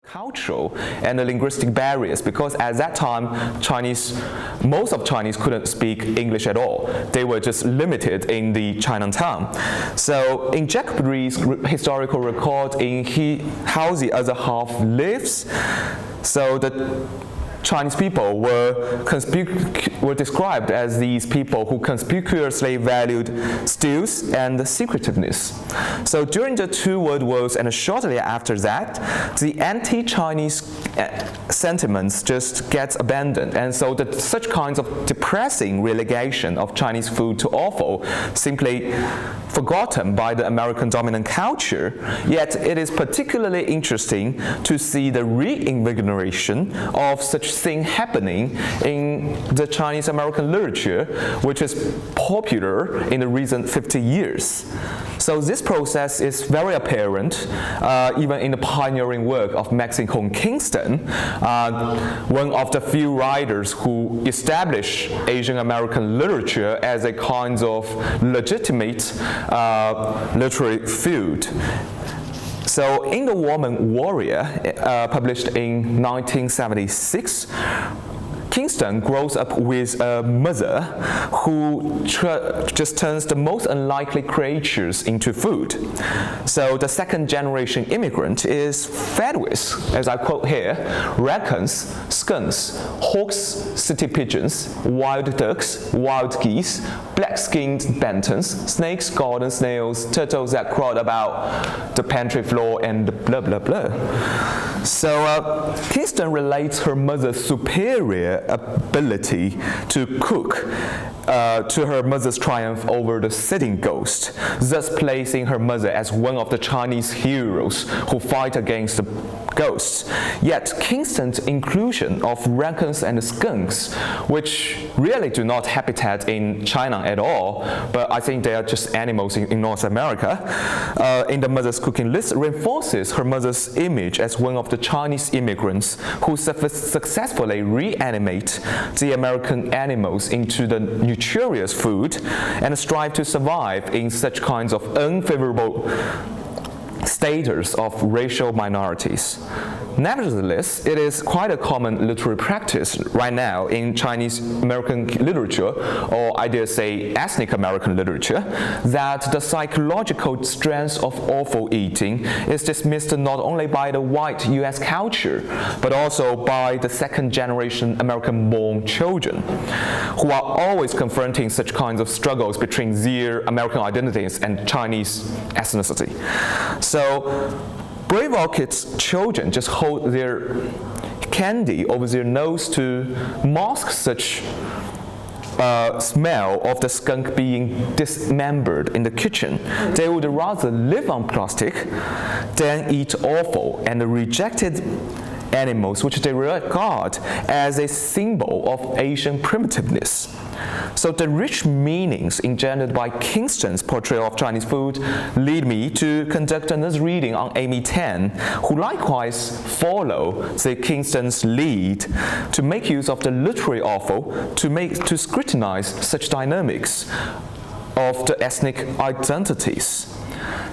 cultural and the linguistic barriers, because at that time most of Chinese couldn't speak English at all. They were just limited in the Chinatown. So in Jacoby's historical record in How the Other Half Lives, so the Chinese people were described as these people who conspicuously valued stews and secretiveness. So during the two world wars and shortly after that, the anti-Chinese sentiments just get abandoned, and so such kinds of depressing relegation of Chinese food to offal simply forgotten by the American dominant culture. Yet it is particularly interesting to see the reinvigoration of such thing happening in the Chinese American literature, which is popular in the recent 50 years. So this process is very apparent even in the pioneering work of Maxine Kingston, one of the few writers who established Asian American literature as a kind of legitimate literary field. So in The Woman Warrior, published in 1976, Kingston grows up with a mother who just turns the most unlikely creatures into food. So the second generation immigrant is fed with, as I quote here, raccoons, skunks, hawks, city pigeons, wild ducks, wild geese, black-skinned bantams, snakes, garden snails, turtles that crawled about the pantry floor, and blah blah blah. So Kingston relates her mother's superior ability to cook to her mother's triumph over the sitting ghost, thus placing her mother as one of the Chinese heroes who fight against the ghosts. Yet Kingston's inclusion of raccoons and skunks, which really do not habitat in China at all, but I think they are just animals in North America, in the mother's cooking list, reinforces her mother's image as one of the Chinese immigrants who successfully reanimate the American animals into the nutritious food and strive to survive in such kinds of unfavorable status of racial minorities. Nevertheless, it is quite a common literary practice right now in Chinese American literature, or I dare say ethnic American literature, that the psychological strength of offal eating is dismissed not only by the white US culture, but also by the second generation American-born children, who are always confronting such kinds of struggles between their American identities and Chinese ethnicity. So brave orchids children just hold their candy over their nose to mask such smell of the skunk being dismembered in the kitchen. They would rather live on plastic than eat offal and the rejected animals which they regard as a symbol of Asian primitiveness. So the rich meanings engendered by Kingston's portrayal of Chinese food lead me to conduct another reading on Amy Tan, who likewise follow the Kingston's lead to make use of the literary offal to scrutinize such dynamics of the ethnic identities.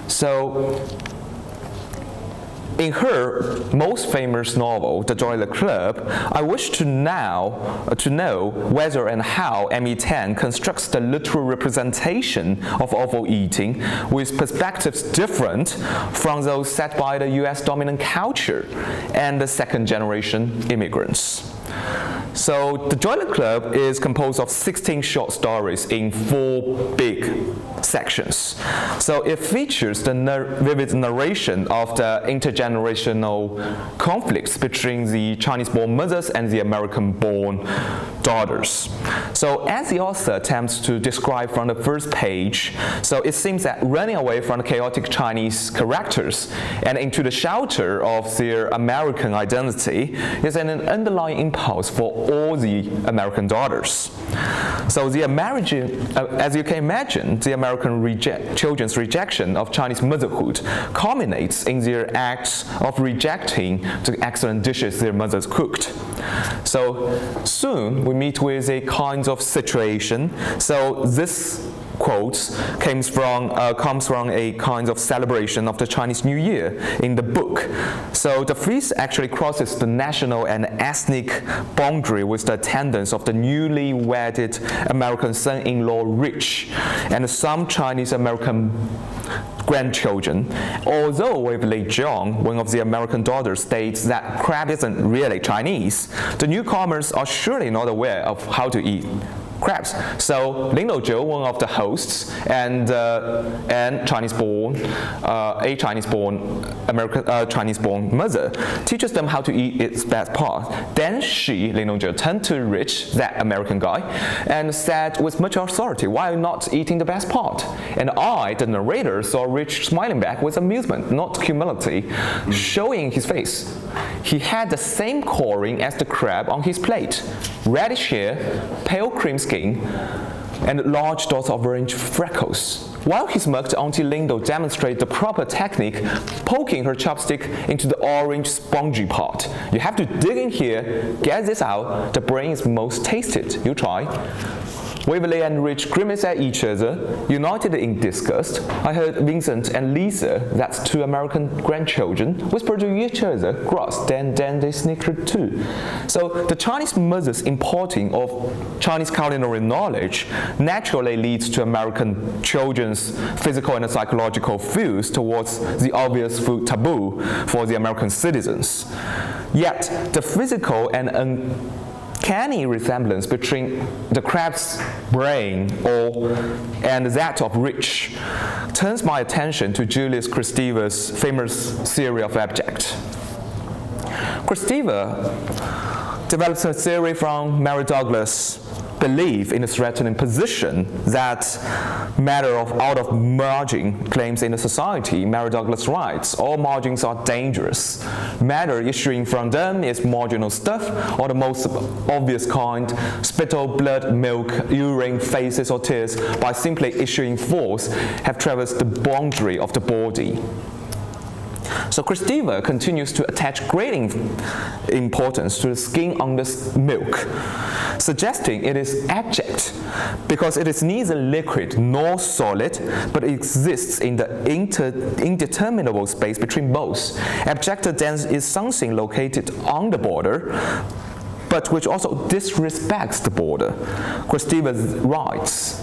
So in her most famous novel, The Joy of the Club, I wish to know whether and how Amy Tan constructs the literal representation of offal eating with perspectives different from those set by the US dominant culture and the second generation immigrants. So The Joy of the Club is composed of 16 short stories in 4 big sections. So it features the vivid narration of the intergenerational conflicts between the Chinese-born mothers and the American-born daughters. So as the author attempts to describe from the first page, so it seems that running away from the chaotic Chinese characters and into the shelter of their American identity is an underlying impulse for all the American daughters. So the as you can imagine, the American children's rejection of Chinese motherhood culminates in their acts of rejecting the excellent dishes their mothers cooked. So soon we meet with a kind of situation. So this quotes comes from a kind of celebration of the Chinese New Year in the book. So the feast actually crosses the national and ethnic boundary with the attendance of the newly wedded American son-in-law Rich and some Chinese American grandchildren. Although Waverly Jiang, one of the American daughters, states that crab isn't really Chinese, the newcomers are surely not aware of how to eat crabs. So Lin Zhou, one of the hosts and Chinese-born Chinese-born mother, teaches them how to eat its best part. Then she, Lin Zhou, turned to Rich, that American guy, and said with much authority, "Why are you not eating the best part?" And I, the narrator, saw Rich smiling back with amusement, not humility, showing his face. He had the same coloring as the crab on his plate: reddish hair, pale cream skin, and large dots of orange freckles. While he smirked, Auntie Lindo demonstrated the proper technique, poking her chopstick into the orange spongy part. "You have to dig in here, get this out. The brain is most tasted. You try." Waverly and Rich grimaced at each other, united in disgust. I heard Vincent and Lisa, that's two American grandchildren, whisper to each other, "Gross." Then they snickered too. So the Chinese mother's importing of Chinese culinary knowledge naturally leads to American children's physical and psychological views towards the obvious food taboo for the American citizens. Yet the physical and uncanny resemblance between the crab's brain and that of Rich turns my attention to Julius Kristeva's famous theory of abject. Kristeva develops a theory from Mary Douglas' belief in the threatening position that matter out of margin claims in a society. Mary Douglas writes, "All margins are dangerous. Matter issuing from them is marginal stuff, or the most obvious kind, spittle, blood, milk, urine, faces, or tears, by simply issuing forth, have traversed the boundary of the body." So Kristeva continues to attach great importance to the skin on this milk, suggesting it is abject because it is neither liquid nor solid, but exists in the indeterminable space between both. Abject then is something located on the border, but which also disrespects the border. Kristeva writes,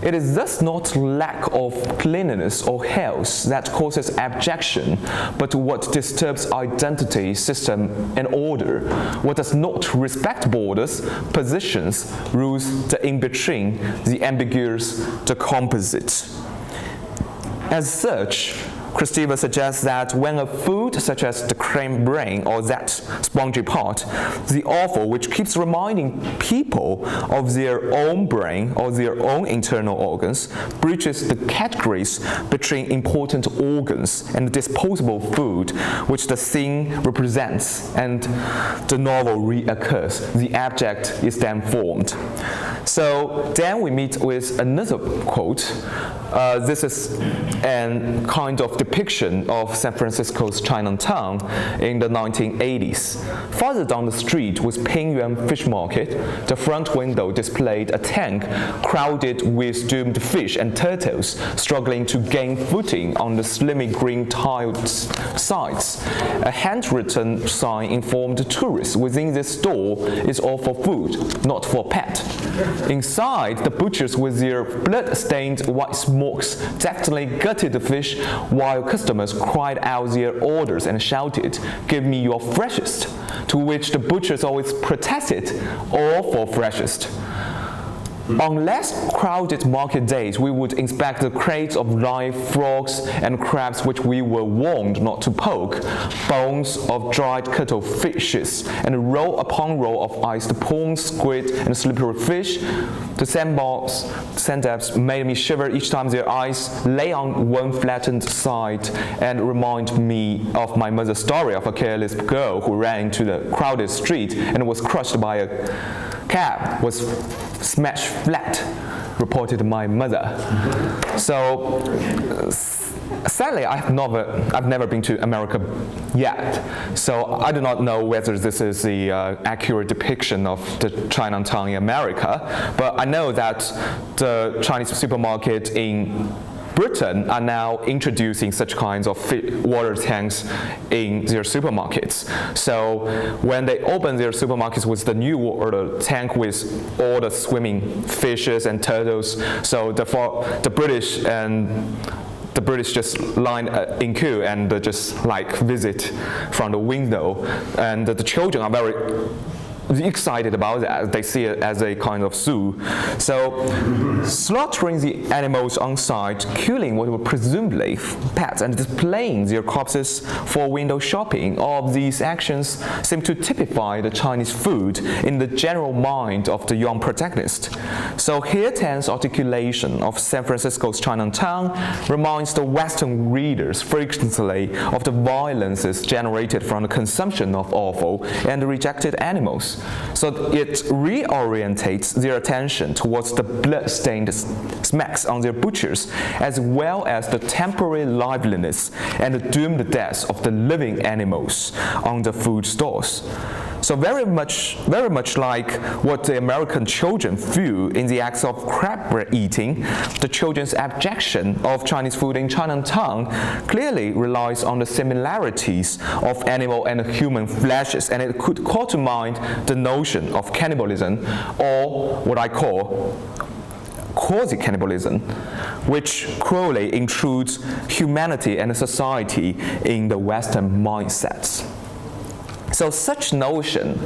"It is thus not lack of cleanliness or health that causes abjection, but what disturbs identity, system, and order. What does not respect borders, positions, rules, the in-between, the ambiguous, the composite." As such, Kristeva suggests that when a food such as the crab brain or that spongy part, the offal which keeps reminding people of their own brain or their own internal organs, breaches the categories between important organs and disposable food which the thing represents, and the novel reoccurs. The abject is then formed. So then we meet with another quote. This is a kind of depiction of San Francisco's Chinatown in the 1980s. Farther down the street was Pingyuan Fish Market. The front window displayed a tank crowded with doomed fish and turtles struggling to gain footing on the slimy green tiled sides. A handwritten sign informed tourists within this store is all for food, not for pet. Inside, the butchers with their blood-stained white smokes deftly gutted the fish while customers cried out their orders and shouted, "Give me your freshest," to which the butchers always protested, "All for freshest." On less crowded market days, we would inspect the crates of live frogs and crabs which we were warned not to poke, bones of dried cuttlefishes, and row upon row of iced prawns, squid, and slippery fish. The sandbars made me shiver each time their eyes lay on one flattened side and remind me of my mother's story of a careless girl who ran into the crowded street and was crushed by a cab, was smashed flat, reported my mother. So Sadly, I've never been to America yet, so I do not know whether this is the accurate depiction of the Chinatown in America, but I know that the Chinese supermarket in Britain are now introducing such kinds of water tanks in their supermarkets. So when they open their supermarkets with the new water tank with all the swimming fishes and turtles, so therefore the British just line in queue and just like visit from the window, and the children are very excited about that. They see it as a kind of zoo. So slaughtering the animals on site, killing what were presumably pets, and displaying their corpses for window shopping, all of these actions seem to typify the Chinese food in the general mind of the young protagonist. So here Tan's articulation of San Francisco's Chinatown reminds the Western readers frequently of the violences generated from the consumption of offal and rejected animals. So it reorientates their attention towards the blood-stained smacks on their butchers, as well as the temporary liveliness and the doomed deaths of the living animals on the food stalls. So very much like what the American children feel in the acts of crab bread eating, the children's abjection of Chinese food in Chinatown clearly relies on the similarities of animal and human fleshes, and it could call to mind the notion of cannibalism, or what I call quasi-cannibalism, which cruelly intrudes humanity and society in the Western mindsets. So such notion,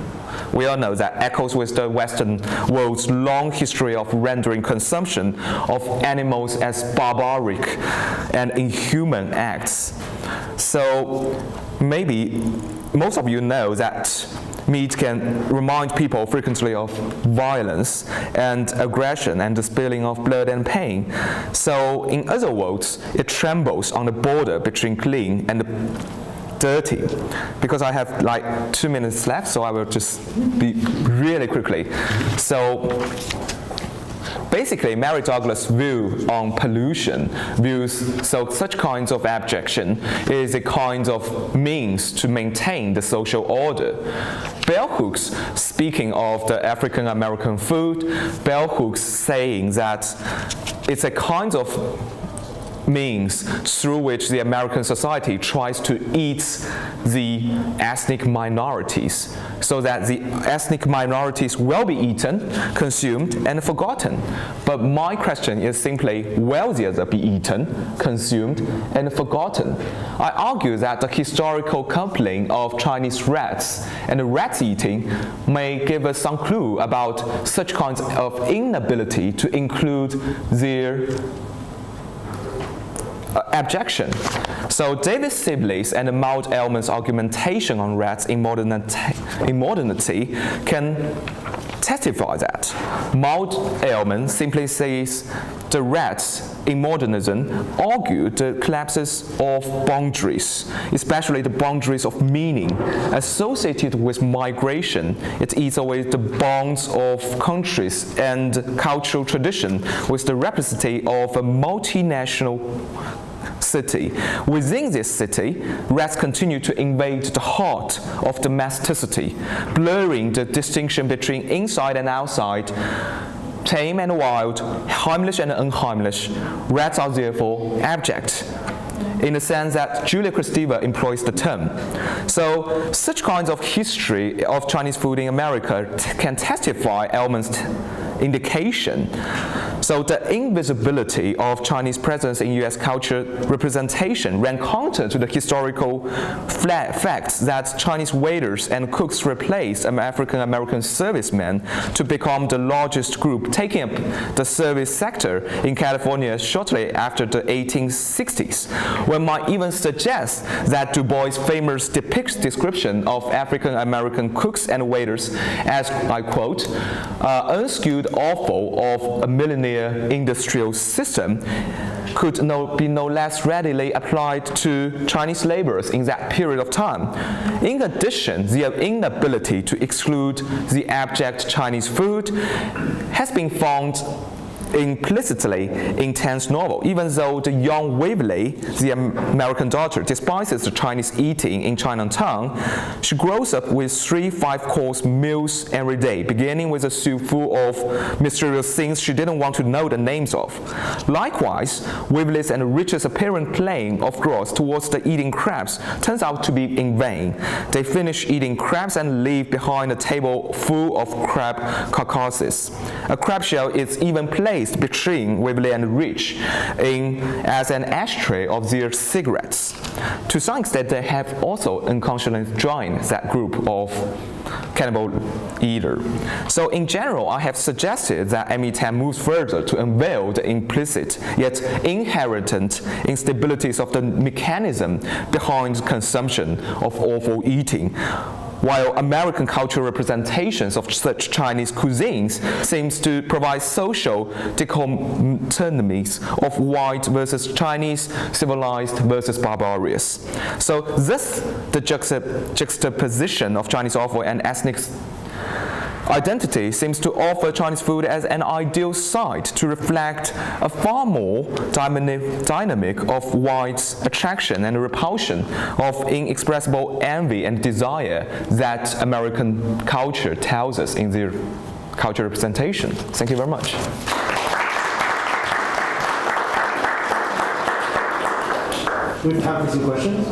we all know that echoes with the Western world's long history of rendering consumption of animals as barbaric and inhuman acts. So maybe most of you know that meat can remind people frequently of violence and aggression and the spilling of blood and pain. So in other words, it trembles on the border between clean and dirty. Because I have like 2 minutes left, so I will just be really quickly. So basically, Mary Douglas' view on pollution such kinds of abjection is a kind of means to maintain the social order. Bell Hooks, speaking of the African American food, Bell Hooks saying that it's a kind of means through which the American society tries to eat the ethnic minorities, so that the ethnic minorities will be eaten, consumed, and forgotten. But my question is simply, will they be eaten, consumed, and forgotten? I argue that the historical coupling of Chinese rats and rat eating may give us some clue about such kinds of inability to include their abjection. So David Sibley's and Maud Ellman's argumentation on rats in modernity can testify that. Maud Ellman simply says the rats in modernism argue the collapses of boundaries, especially the boundaries of meaning. Associated with migration, it eats away the bonds of countries and cultural tradition with the rapacity of a multinational city. Within this city, rats continue to invade the heart of domesticity, blurring the distinction between inside and outside, tame and wild, heimlich and unheimlich. Rats are therefore abject, in the sense that Julia Kristeva employs the term. So such kinds of history of Chinese food in America can testify Ellman's indication. So the invisibility of Chinese presence in US culture representation ran counter to the historical facts that Chinese waiters and cooks replaced African American servicemen to become the largest group taking up the service sector in California shortly after the 1860s. One might even suggest that Du Bois' famous description of African American cooks and waiters as, I quote, unskilled offal of a millennial industrial system could be no less readily applied to Chinese laborers in that period of time. In addition, the inability to exclude the abject Chinese food has been found implicitly intense novel, even though the young Waverly, the American daughter, despises the Chinese eating in Chinatown. She grows up with 3 5-course meals every day, beginning with a soup full of mysterious things she didn't want to know the names of. Likewise, Waverly's enriched apparent claim of growth towards the eating crabs turns out to be in vain. They finish eating crabs and leave behind a table full of crab carcasses. A crab shell is even placed between Waverly and Rich as an ashtray of their cigarettes. To some extent, they have also unconsciously joined that group of cannibal eater. So in general, I have suggested that Amy Tan moves further to unveil the implicit yet inherent instabilities of the mechanism behind consumption of awful eating, while American cultural representations of such Chinese cuisines seems to provide social dichotomies of white versus Chinese, civilized versus barbarous. So the juxtaposition of Chinese offal and ethnic identity seems to offer Chinese food as an ideal site to reflect a far more dynamic of white attraction and repulsion, of inexpressible envy and desire that American culture tells us in their cultural representation. Thank you very much. We have time for some questions.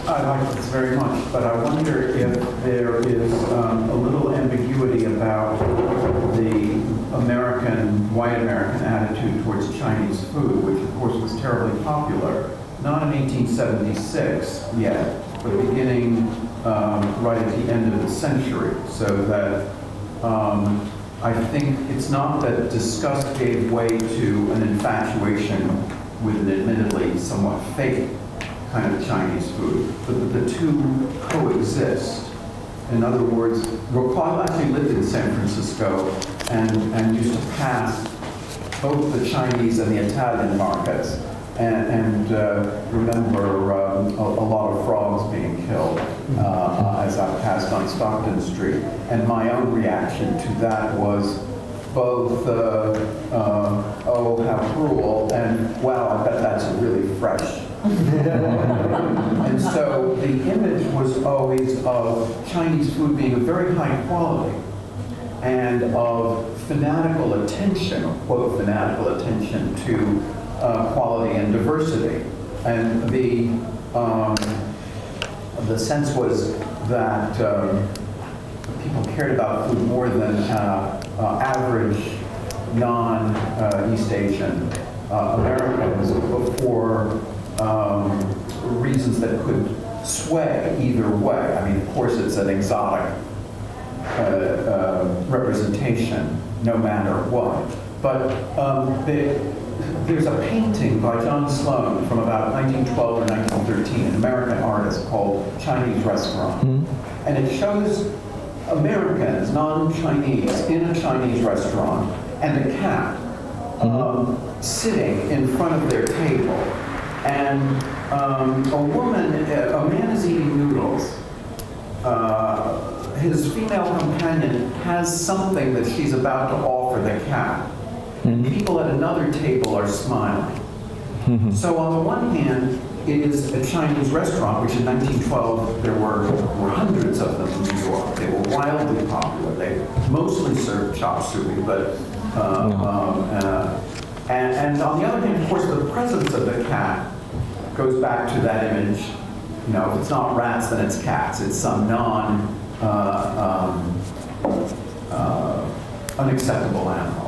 I like this very much, but I wonder if there is a little ambiguity about the white American attitude towards Chinese food, which of course was terribly popular, not in 1876 yet, but beginning right at the end of the century, so that I think it's not that disgust gave way to an infatuation with an admittedly somewhat fake kind of Chinese food, but that the two coexist. In other words, I actually lived in San Francisco and used to pass both the Chinese and the Italian markets, and remember a lot of frogs being killed as I passed on Stockton Street. And my own reaction to that was both, oh, how cruel, and wow, I bet that's really fresh. And so the image was always of Chinese food being of very high quality and of fanatical attention, quote, fanatical attention to quality and diversity. And the sense was that people cared about food more than average non-East Asian Americans for reasons that could sway either way. I mean, of course, it's an exotic representation, no matter what. But there's a painting by John Sloan from about 1912 or 1913, an American artist called Chinese Restaurant. Mm-hmm. And it shows Americans, non-Chinese, in a Chinese restaurant, and a cat sitting in front of their table. And a man is eating noodles. His female companion has something that she's about to offer the cat. And people at another table are smiling. So on the one hand, it is a Chinese restaurant, which in 1912 there were hundreds of them in New York. They were wildly popular. They mostly served chop suey, but and on the other hand, of course, the presence of the cat goes back to that image. You know, if it's not rats, then it's cats. It's some unacceptable animal.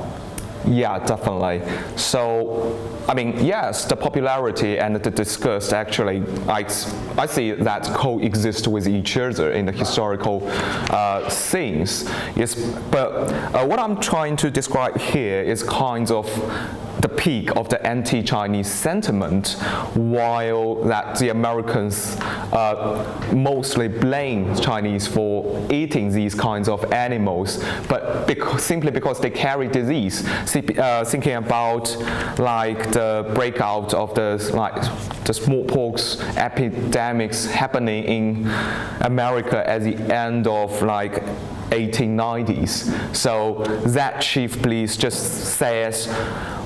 Yeah, definitely. So, I mean, yes, the popularity and the disgust actually, I see that coexist with each other in the historical scenes. Yes, but what I'm trying to describe here is kind of the peak of the anti-Chinese sentiment, while that the Americans mostly blame Chinese for eating these kinds of animals, but simply because they carry disease. Thinking about like the breakout of the smallpox epidemics happening in America at the end of like 1890s. So that chief police just says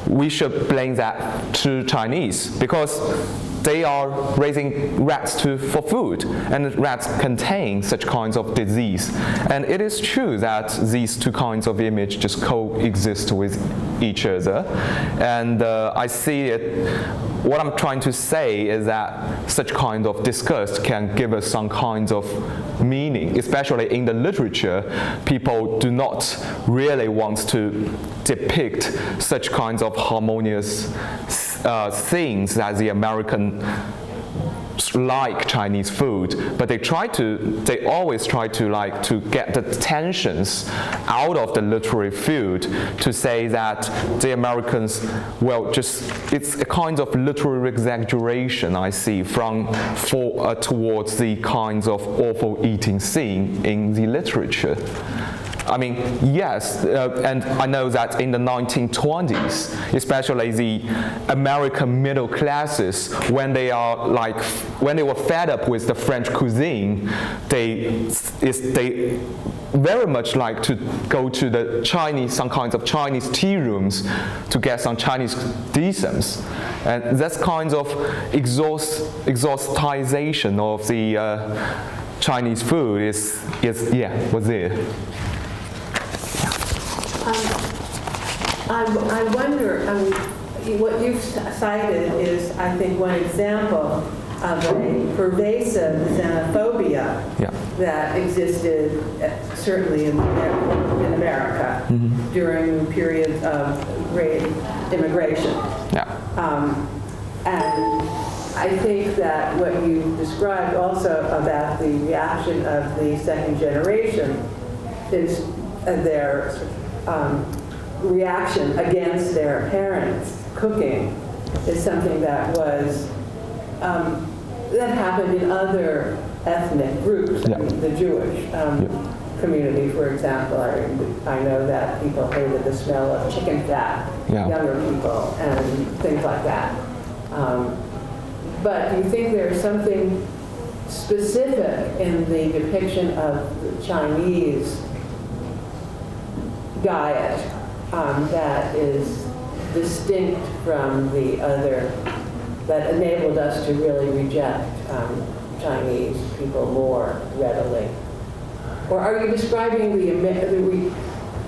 we should blame that to Chinese because they are raising rats for food, and rats contain such kinds of disease. And it is true that these two kinds of image just coexist with each other. And I see it, what I'm trying to say is that such kind of disgust can give us some kinds of meaning, especially in the literature. People do not really want to depict such kinds of harmonious things that the American like Chinese food, but they always try to get the tensions out of the literary field to say that the Americans, well, it's a kind of literary exaggeration I see towards the kinds of awful eating scene in the literature. I mean, yes, and I know that in the 1920s, especially the American middle classes, when they were fed up with the French cuisine, they very much like to go to some kinds of Chinese tea rooms to get some Chinese dim-sums. And that's kind of exhaustization of the Chinese food was there. I wonder, what you've cited is, I think, one example of a pervasive xenophobia that existed certainly in America during periods of great immigration. And I think that what you described also about the reaction of the second generation is their reaction against their parents' cooking is something that was that happened in other ethnic groups. I mean, the Jewish community, for example, I know that people hated the smell of chicken fat, younger people, and things like that. But do you think there's something specific in the depiction of the Chinese diet that is distinct from the other, that enabled us to really reject Chinese people more readily? Or are you describing I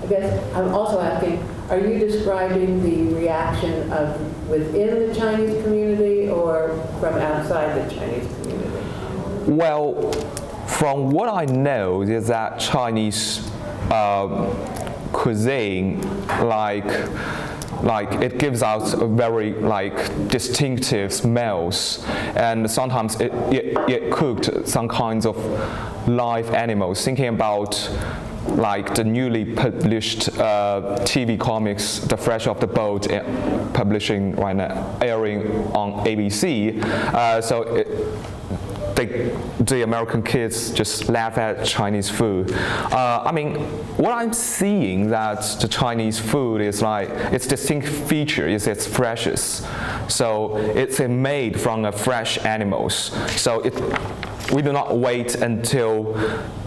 guess I'm also asking, are you describing the reaction of within the Chinese community or from outside the Chinese community? Well, from what I know is that Chinese cuisine, like it gives out a very distinctive smells, and sometimes it cooked some kinds of live animals. Thinking about the newly published TV comics, The Fresh Off the Boat, publishing right now, airing on ABC. The American kids just laugh at Chinese food. I mean, what I'm seeing that the Chinese food is its distinct feature is its freshness. So it's made from fresh animals. So we do not wait until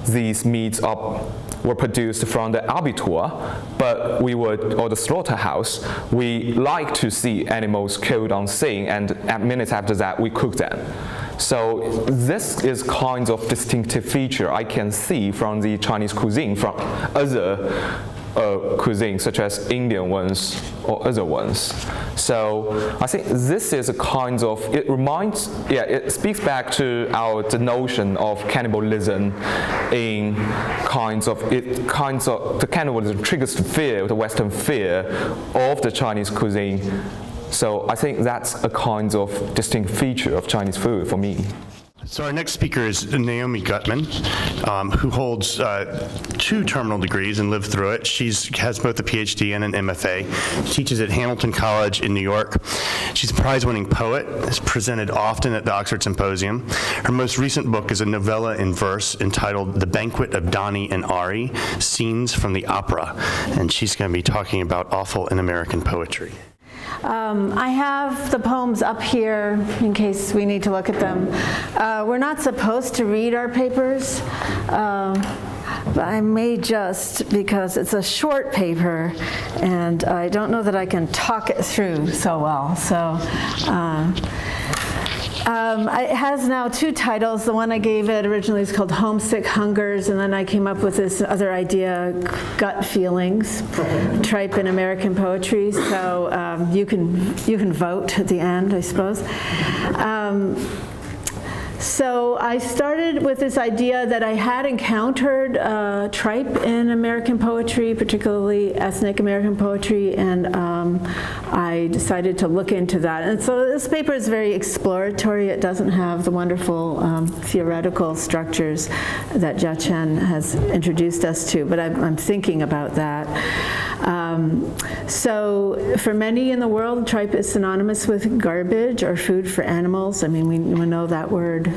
these meats were produced from the abattoir, but or the slaughterhouse. We like to see animals killed on scene, and minutes after that, we cook them. So this is kind of distinctive feature I can see from the Chinese cuisine from other cuisines such as Indian ones or other ones. So I think this is a kind of, it speaks back to the notion of cannibalism in the cannibalism triggers the fear, the Western fear of the Chinese cuisine. So I think that's a kind of distinct feature of Chinese food for me. So our next speaker is Naomi Gutman, who holds 2 terminal degrees and lived through it. She has both a PhD and an MFA. She teaches at Hamilton College in New York. She's a prize-winning poet, is presented often at the Oxford Symposium. Her most recent book is a novella in verse entitled The Banquet of Donnie and Ari, Scenes from the Opera. And she's going to be talking about Offal in American poetry. I have the poems up here in case we need to look at them. We're not supposed to read our papers, I may just, because it's a short paper, and I don't know that I can talk it through so well. So it has now 2 titles. The one I gave it originally is called Homesick Hungers, and then I came up with this other idea, Gut Feelings, Tripe in American Poetry. So you can vote at the end, I suppose. So I started with this idea that I had encountered tripe in American poetry, particularly ethnic American poetry, and I decided to look into that. And so this paper is very exploratory. It doesn't have the wonderful theoretical structures that Jiang has introduced us to, but I'm thinking about that. So for many in the world, tripe is synonymous with garbage or food for animals. I mean, we know that word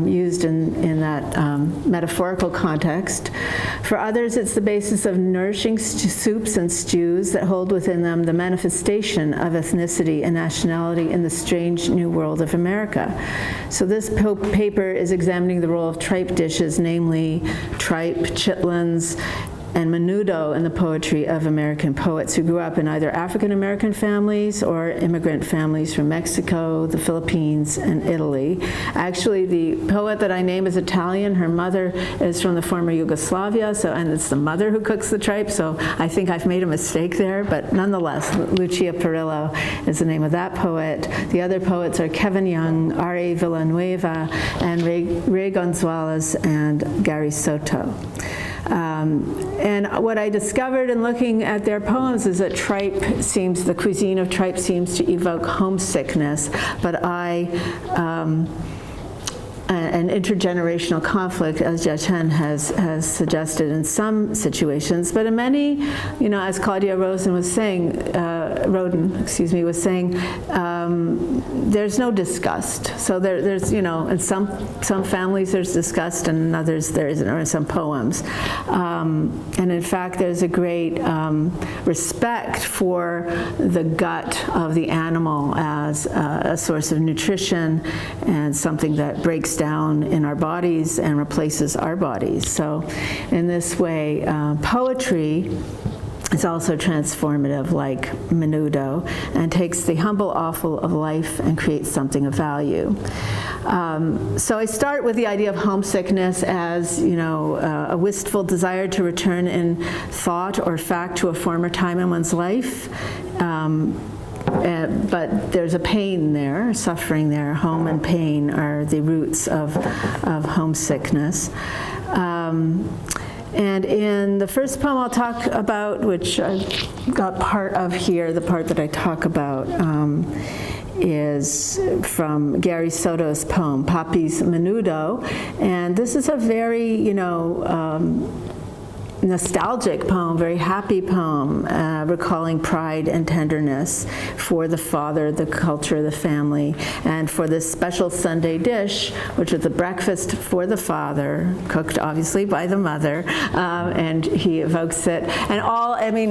used in that metaphorical context. For others, it's the basis of nourishing soups and stews that hold within them the manifestation of ethnicity and nationality in the strange new world of America. So this paper is examining the role of tripe dishes, namely tripe, chitlins, and menudo in the poetry of American poets who grew up in either African American families or immigrant families from Mexico, the Philippines, and Italy. Actually, the poet that I name is Italian. Her mother is from the former Yugoslavia, and it's the mother who cooks the tripe, so I think I've made a mistake there, but nonetheless, Lucia Perillo is the name of that poet. The other poets are Kevin Young, R.A. Villanueva, and Ray Gonzalez and Gary Soto. And what I discovered in looking at their poems is that the cuisine of tripe seems to evoke homesickness, but an intergenerational conflict, as Jiang has suggested in some situations, but in many, as Claudia Roden was saying, there's no disgust. So there's, in some families there's disgust, and in others there isn't, or in some poems. And in fact, there's a great respect for the gut of the animal as a source of nutrition and something that breaks down in our bodies and replaces our bodies. So in this way, poetry is also transformative, like Menudo, and takes the humble offal of life and creates something of value. So I start with the idea of homesickness as, a wistful desire to return in thought or fact to a former time in one's life. But there's a pain there, suffering there. Home and pain are the roots of homesickness. And in the first poem I'll talk about, which I've got part of here, the part that I talk about is from Gary Soto's poem, Papi's Menudo. And this is a very, nostalgic poem, very happy poem, recalling pride and tenderness for the father, the culture, the family, and for this special Sunday dish, which is a breakfast for the father, cooked obviously by the mother, and he evokes it. And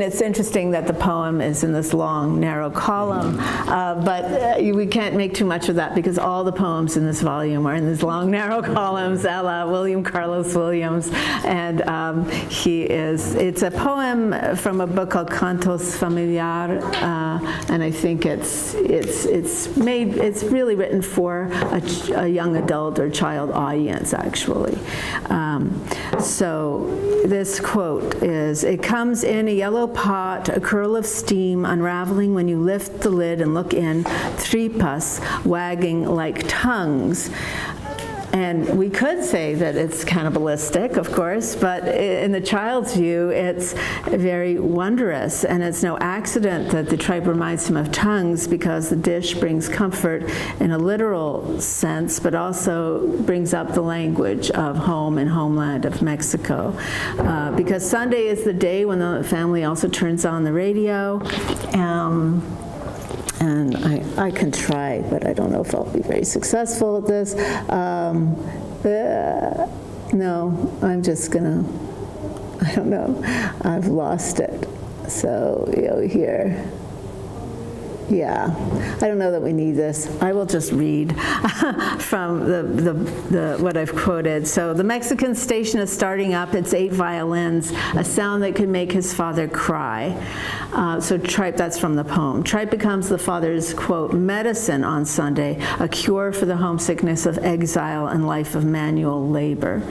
it's interesting that the poem is in this long, narrow column, but we can't make too much of that because all the poems in this volume are in these long, narrow columns, a la William Carlos Williams, and it's a poem from a book called Cantos Familiar, and I think it's really written for a young adult or child audience, actually. So this quote is, "It comes in a yellow pot, a curl of steam unraveling when you lift the lid and look in, tripas wagging like tongues." And we could say that it's cannibalistic, of course, but in the child's view, it's very wondrous. And it's no accident that the tripe reminds him of tongues, because the dish brings comfort in a literal sense, but also brings up the language of home and homeland of Mexico. Because Sunday is the day when the family also turns on the radio. And I can try, but I don't know if I'll be very successful at this. No, I'm just gonna, I don't know. I've lost it. So, here. Yeah, I don't know that we need this. I will just read from what I've quoted. So the Mexican station is starting up its 8 violins, a sound that could make his father cry. So tripe, that's from the poem. Tripe becomes the father's, quote, medicine on Sunday, a cure for the homesickness of exile and life of manual labor.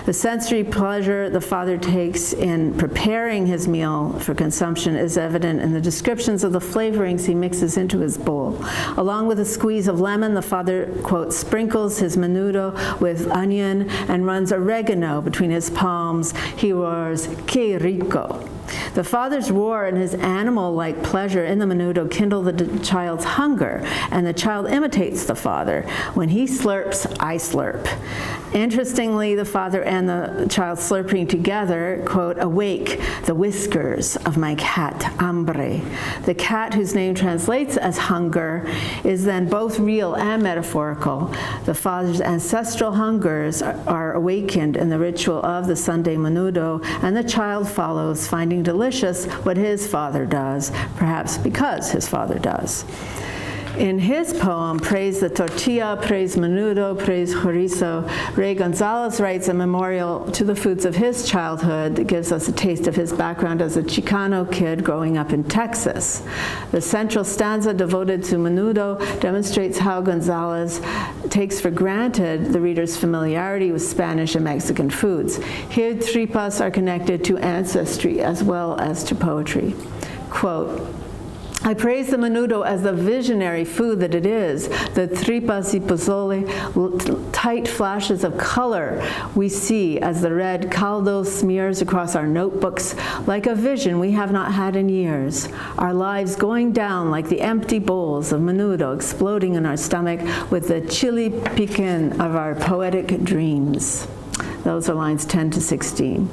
The sensory pleasure the father takes in preparing his meal for consumption is evident in the descriptions of the flavorings he mixes into his bowl. Along with a squeeze of lemon, the father, quote, sprinkles his menudo with onion and runs oregano between his palms. He roars, "Que rico." The father's roar and his animal-like pleasure in the menudo kindle the child's hunger, and the child imitates the father. When he slurps, I slurp. Interestingly, the father and the child slurping together, quote, awake the whiskers of my cat, Hambre. The cat, whose name translates as hunger, is then both real and metaphorical. The father's ancestral hungers are awakened in the ritual of the Sunday menudo, and the child follows, finding delicious what his father does, perhaps because his father does. In his poem, Praise the Tortilla, Praise Menudo, Praise Chorizo, Ray Gonzalez writes a memorial to the foods of his childhood that gives us a taste of his background as a Chicano kid growing up in Texas. The central stanza devoted to Menudo demonstrates how Gonzalez takes for granted the reader's familiarity with Spanish and Mexican foods. Here, tripas are connected to ancestry as well as to poetry. Quote, I praise the menudo as the visionary food that it is. The tripas y pozole, tight flashes of color we see as the red caldo smears across our notebooks like a vision we have not had in years. Our lives going down like the empty bowls of menudo exploding in our stomach with the chili piquin of our poetic dreams. Those are lines 10 to 16.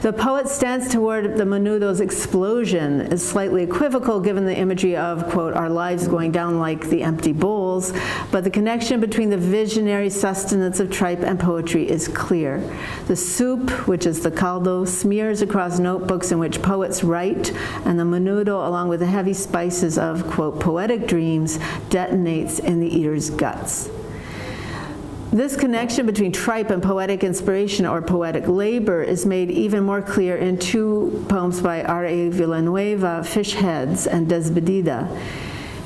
The poet stands toward the menudo's explosion is slightly equivocal given the imagery of, quote, our lives going down like the empty bowls, but the connection between the visionary sustenance of tripe and poetry is clear. The soup, which is the caldo, smears across notebooks in which poets write, and the menudo, along with the heavy spices of, quote, poetic dreams, detonates in the eater's guts. This connection between tripe and poetic inspiration or poetic labor is made even more clear in 2 poems by R.A. Villanueva, Fish Heads and Despedida.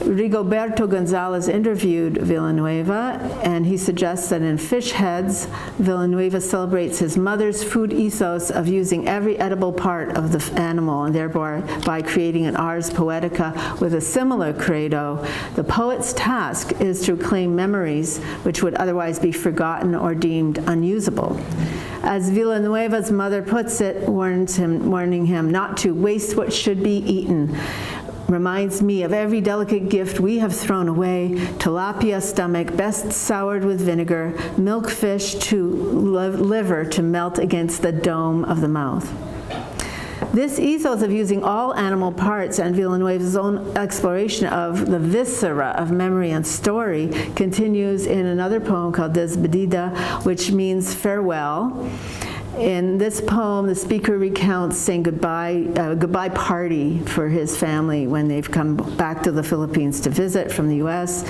Rigoberto Gonzalez interviewed Villanueva, and he suggests that in Fish Heads, Villanueva celebrates his mother's food ethos of using every edible part of the animal, and thereby creating an ars poetica with a similar credo. The poet's task is to reclaim memories which would otherwise be forgotten or deemed unusable. As Villanueva's mother puts it, warning him not to waste what should be eaten, reminds me of every delicate gift we have thrown away, tilapia stomach best soured with vinegar, milk fish to liver to melt against the dome of the mouth. This ethos of using all animal parts and Villanueva's own exploration of the viscera of memory and story continues in another poem called Despedida, which means farewell. In this poem, the speaker recounts saying goodbye, a goodbye party for his family when they've come back to the Philippines to visit from the U.S.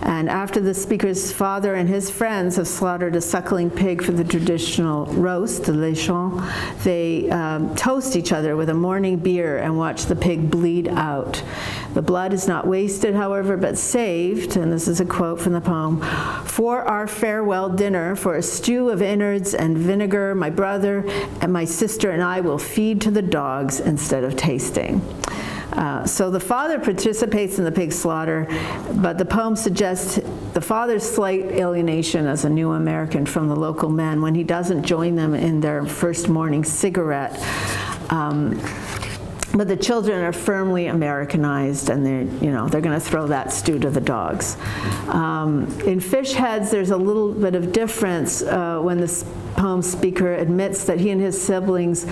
And after the speaker's father and his friends have slaughtered a suckling pig for the traditional roast, the lechon, they toast each other with a morning beer and watch the pig bleed out. The blood is not wasted, however, but saved, and this is a quote from the poem, for our farewell dinner, for a stew of innards and vinegar, my brother and my sister and I will feed to the dogs instead of tasting. So the father participates in the pig slaughter, but the poem suggests the father's slight alienation as a new American from the local men when he doesn't join them in their first morning cigarette. But the children are firmly Americanized, and they're going to throw that stew to the dogs. In Fish Heads, there's a little bit of difference when the poem speaker admits that he and his siblings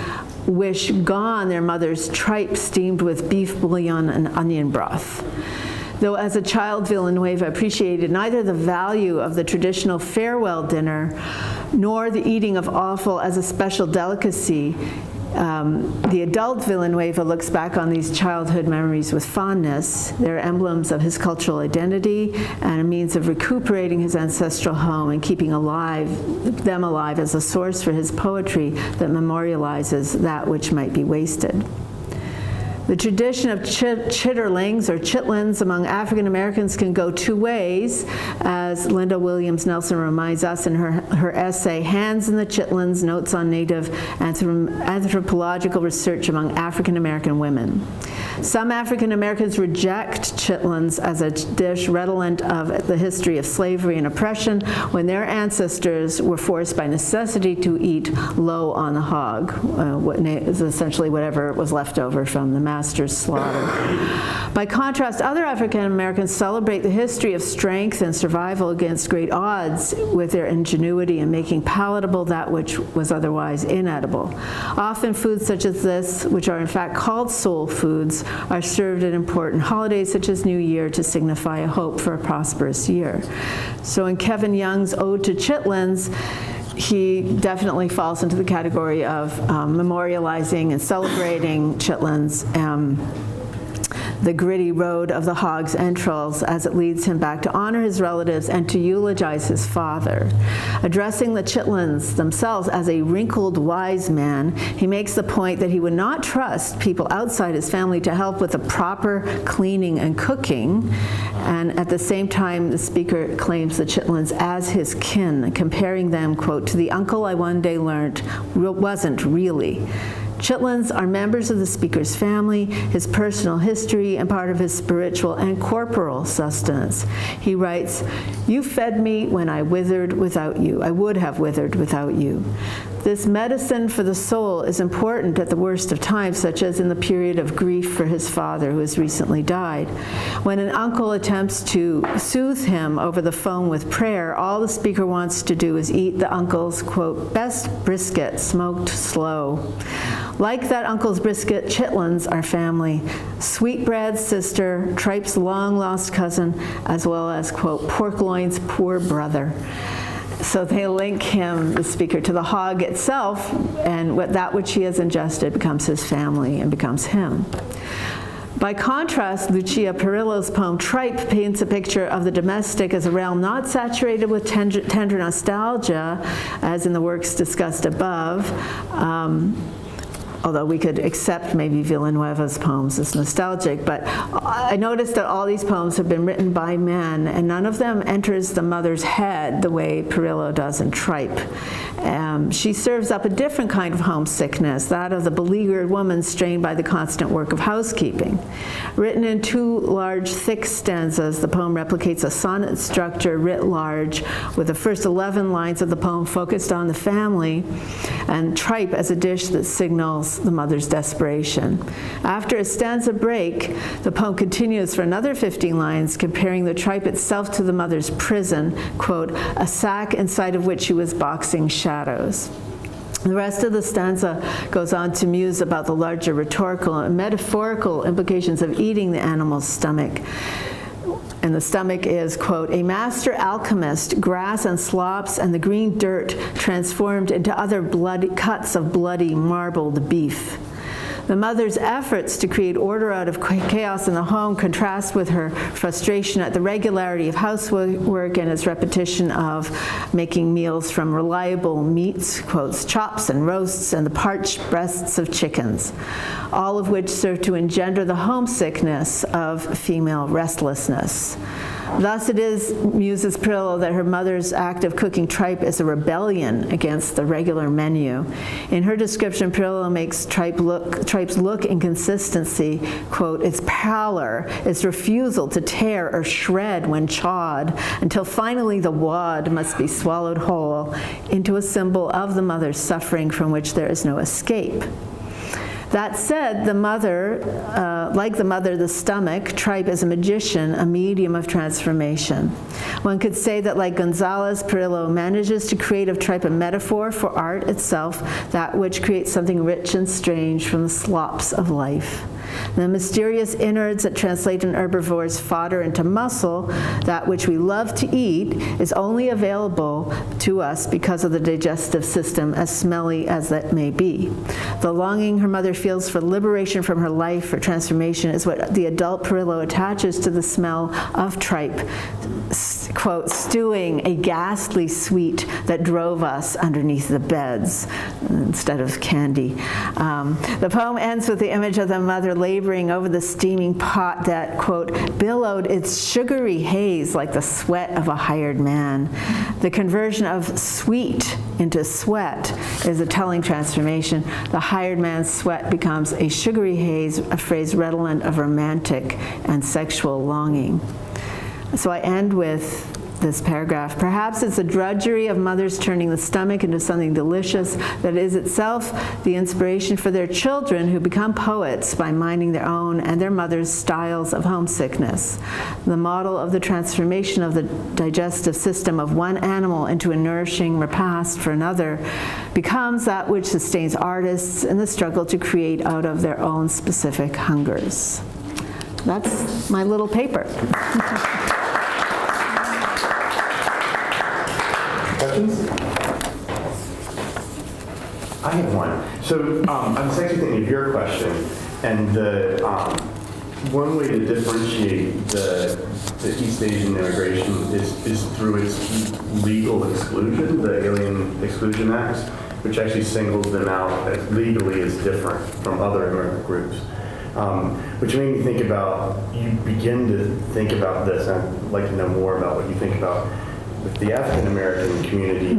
wish gone their mother's tripe steamed with beef bouillon and onion broth. Though as a child, Villanueva appreciated neither the value of the traditional farewell dinner nor the eating of offal as a special delicacy, The adult Villanueva looks back on these childhood memories with fondness. They're emblems of his cultural identity and a means of recuperating his ancestral home and keeping them alive as a source for his poetry that memorializes that which might be wasted. The tradition of chitterlings or chitlins among African Americans can go two ways, as Linda Williams Nelson reminds us in her essay, Hands in the Chitlins, Notes on Native Anthropological Research Among African American Women. Some African Americans reject chitlins as a dish redolent of the history of slavery and oppression when their ancestors were forced by necessity to eat low on the hog, essentially whatever was left over from the master's slaughter. By contrast, other African Americans celebrate the history of strength and survival against great odds with their ingenuity in making palatable that which was otherwise inedible. Often foods such as this, which are in fact called soul foods, are served at important holidays such as New Year to signify a hope for a prosperous year. So in Kevin Young's Ode to Chitlins, he definitely falls into the category of memorializing and celebrating chitlins, the gritty road of the hog's entrails as it leads him back to honor his relatives and to eulogize his father. Addressing the chitlins themselves as a wrinkled wise man, he makes the point that he would not trust people outside his family to help with the proper cleaning and cooking, and at the same time the speaker claims the chitlins as his kin, comparing them, quote, to the uncle I one day learned wasn't really. Chitlins are members of the speaker's family, his personal history, and part of his spiritual and corporal sustenance. He writes, "You fed me when I withered without you. I would have withered without you." This medicine for the soul is important at the worst of times, such as in the period of grief for his father who has recently died. When an uncle attempts to soothe him over the phone with prayer, all the speaker wants to do is eat the uncle's, quote, best brisket, smoked slow. Like that uncle's brisket, chitlins are family. Sweetbread's sister, tripe's long-lost cousin, as well as, quote, pork loin's poor brother. So they link him, the speaker, to the hog itself, and that which he has ingested becomes his family and becomes him. By contrast, Lucia Perillo's poem Tripe paints a picture of the domestic as a realm not saturated with tender nostalgia, as in the works discussed above, although we could accept maybe Villanueva's poems as nostalgic, but I noticed that all these poems have been written by men, and none of them enters the mother's head the way Perillo does in Tripe. She serves up a different kind of homesickness, that of the beleaguered woman strained by the constant work of housekeeping. Written in two large, thick stanzas, the poem replicates a sonnet structure writ large, with the first 11 lines of the poem focused on the family, and tripe as a dish that signals the mother's desperation. After a stanza break, the poem continues for another 15 lines, comparing the tripe itself to the mother's prison, quote, a sack inside of which she was boxing shadows. The rest of the stanza goes on to muse about the larger rhetorical and metaphorical implications of eating the animal's stomach. And the stomach is, quote, a master alchemist, grass and slops and the green dirt transformed into other bloody cuts of bloody marbled beef. The mother's efforts to create order out of chaos in the home contrast with her frustration at the regularity of housework and its repetition of making meals from reliable meats, quotes, chops and roasts and the parched breasts of chickens, all of which serve to engender the homesickness of female restlessness. Thus it is, muses Perillo, that her mother's act of cooking tripe is a rebellion against the regular menu. In her description, Perillo makes tripe's look and consistency, quote, its pallor, its refusal to tear or shred when chawed, until finally the wad must be swallowed whole, into a symbol of the mother's suffering from which there is no escape. That said, the mother, like the mother, the stomach, tripe is a magician, a medium of transformation. One could say that like Gonzalez, Perillo manages to create of tripe a metaphor for art itself, that which creates something rich and strange from the slops of life. The mysterious innards that translate an herbivore's fodder into muscle, that which we love to eat, is only available to us because of the digestive system, as smelly as that may be. The longing her mother feels for liberation from her life, for transformation, is what the adult Perillo attaches to the smell of tripe, quote, stewing a ghastly sweet that drove us underneath the beds instead of candy. The poem ends with the image of the mother laboring over the steaming pot that, quote, billowed its sugary haze like the sweat of a hired man. The conversion of sweet into sweat is a telling transformation. The hired man's sweat becomes a sugary haze, a phrase redolent of romantic and sexual longing. So I end with this paragraph. Perhaps it's the drudgery of mothers turning the stomach into something delicious that is itself the inspiration for their children, who become poets by minding their own and their mothers' styles of homesickness. The model of the transformation of the digestive system of one animal into a nourishing repast for another becomes that which sustains artists in the struggle to create out of their own specific hungers. That's my little paper. Questions? I have one. So I was actually thinking of your question, and the one way to differentiate the East Asian immigration is through its legal exclusion, the Alien Exclusion Acts, which actually singles them out legally as different from other immigrant groups. Which made me think about, you begin to think about this, and I'd like to know more about what you think about with the African American community.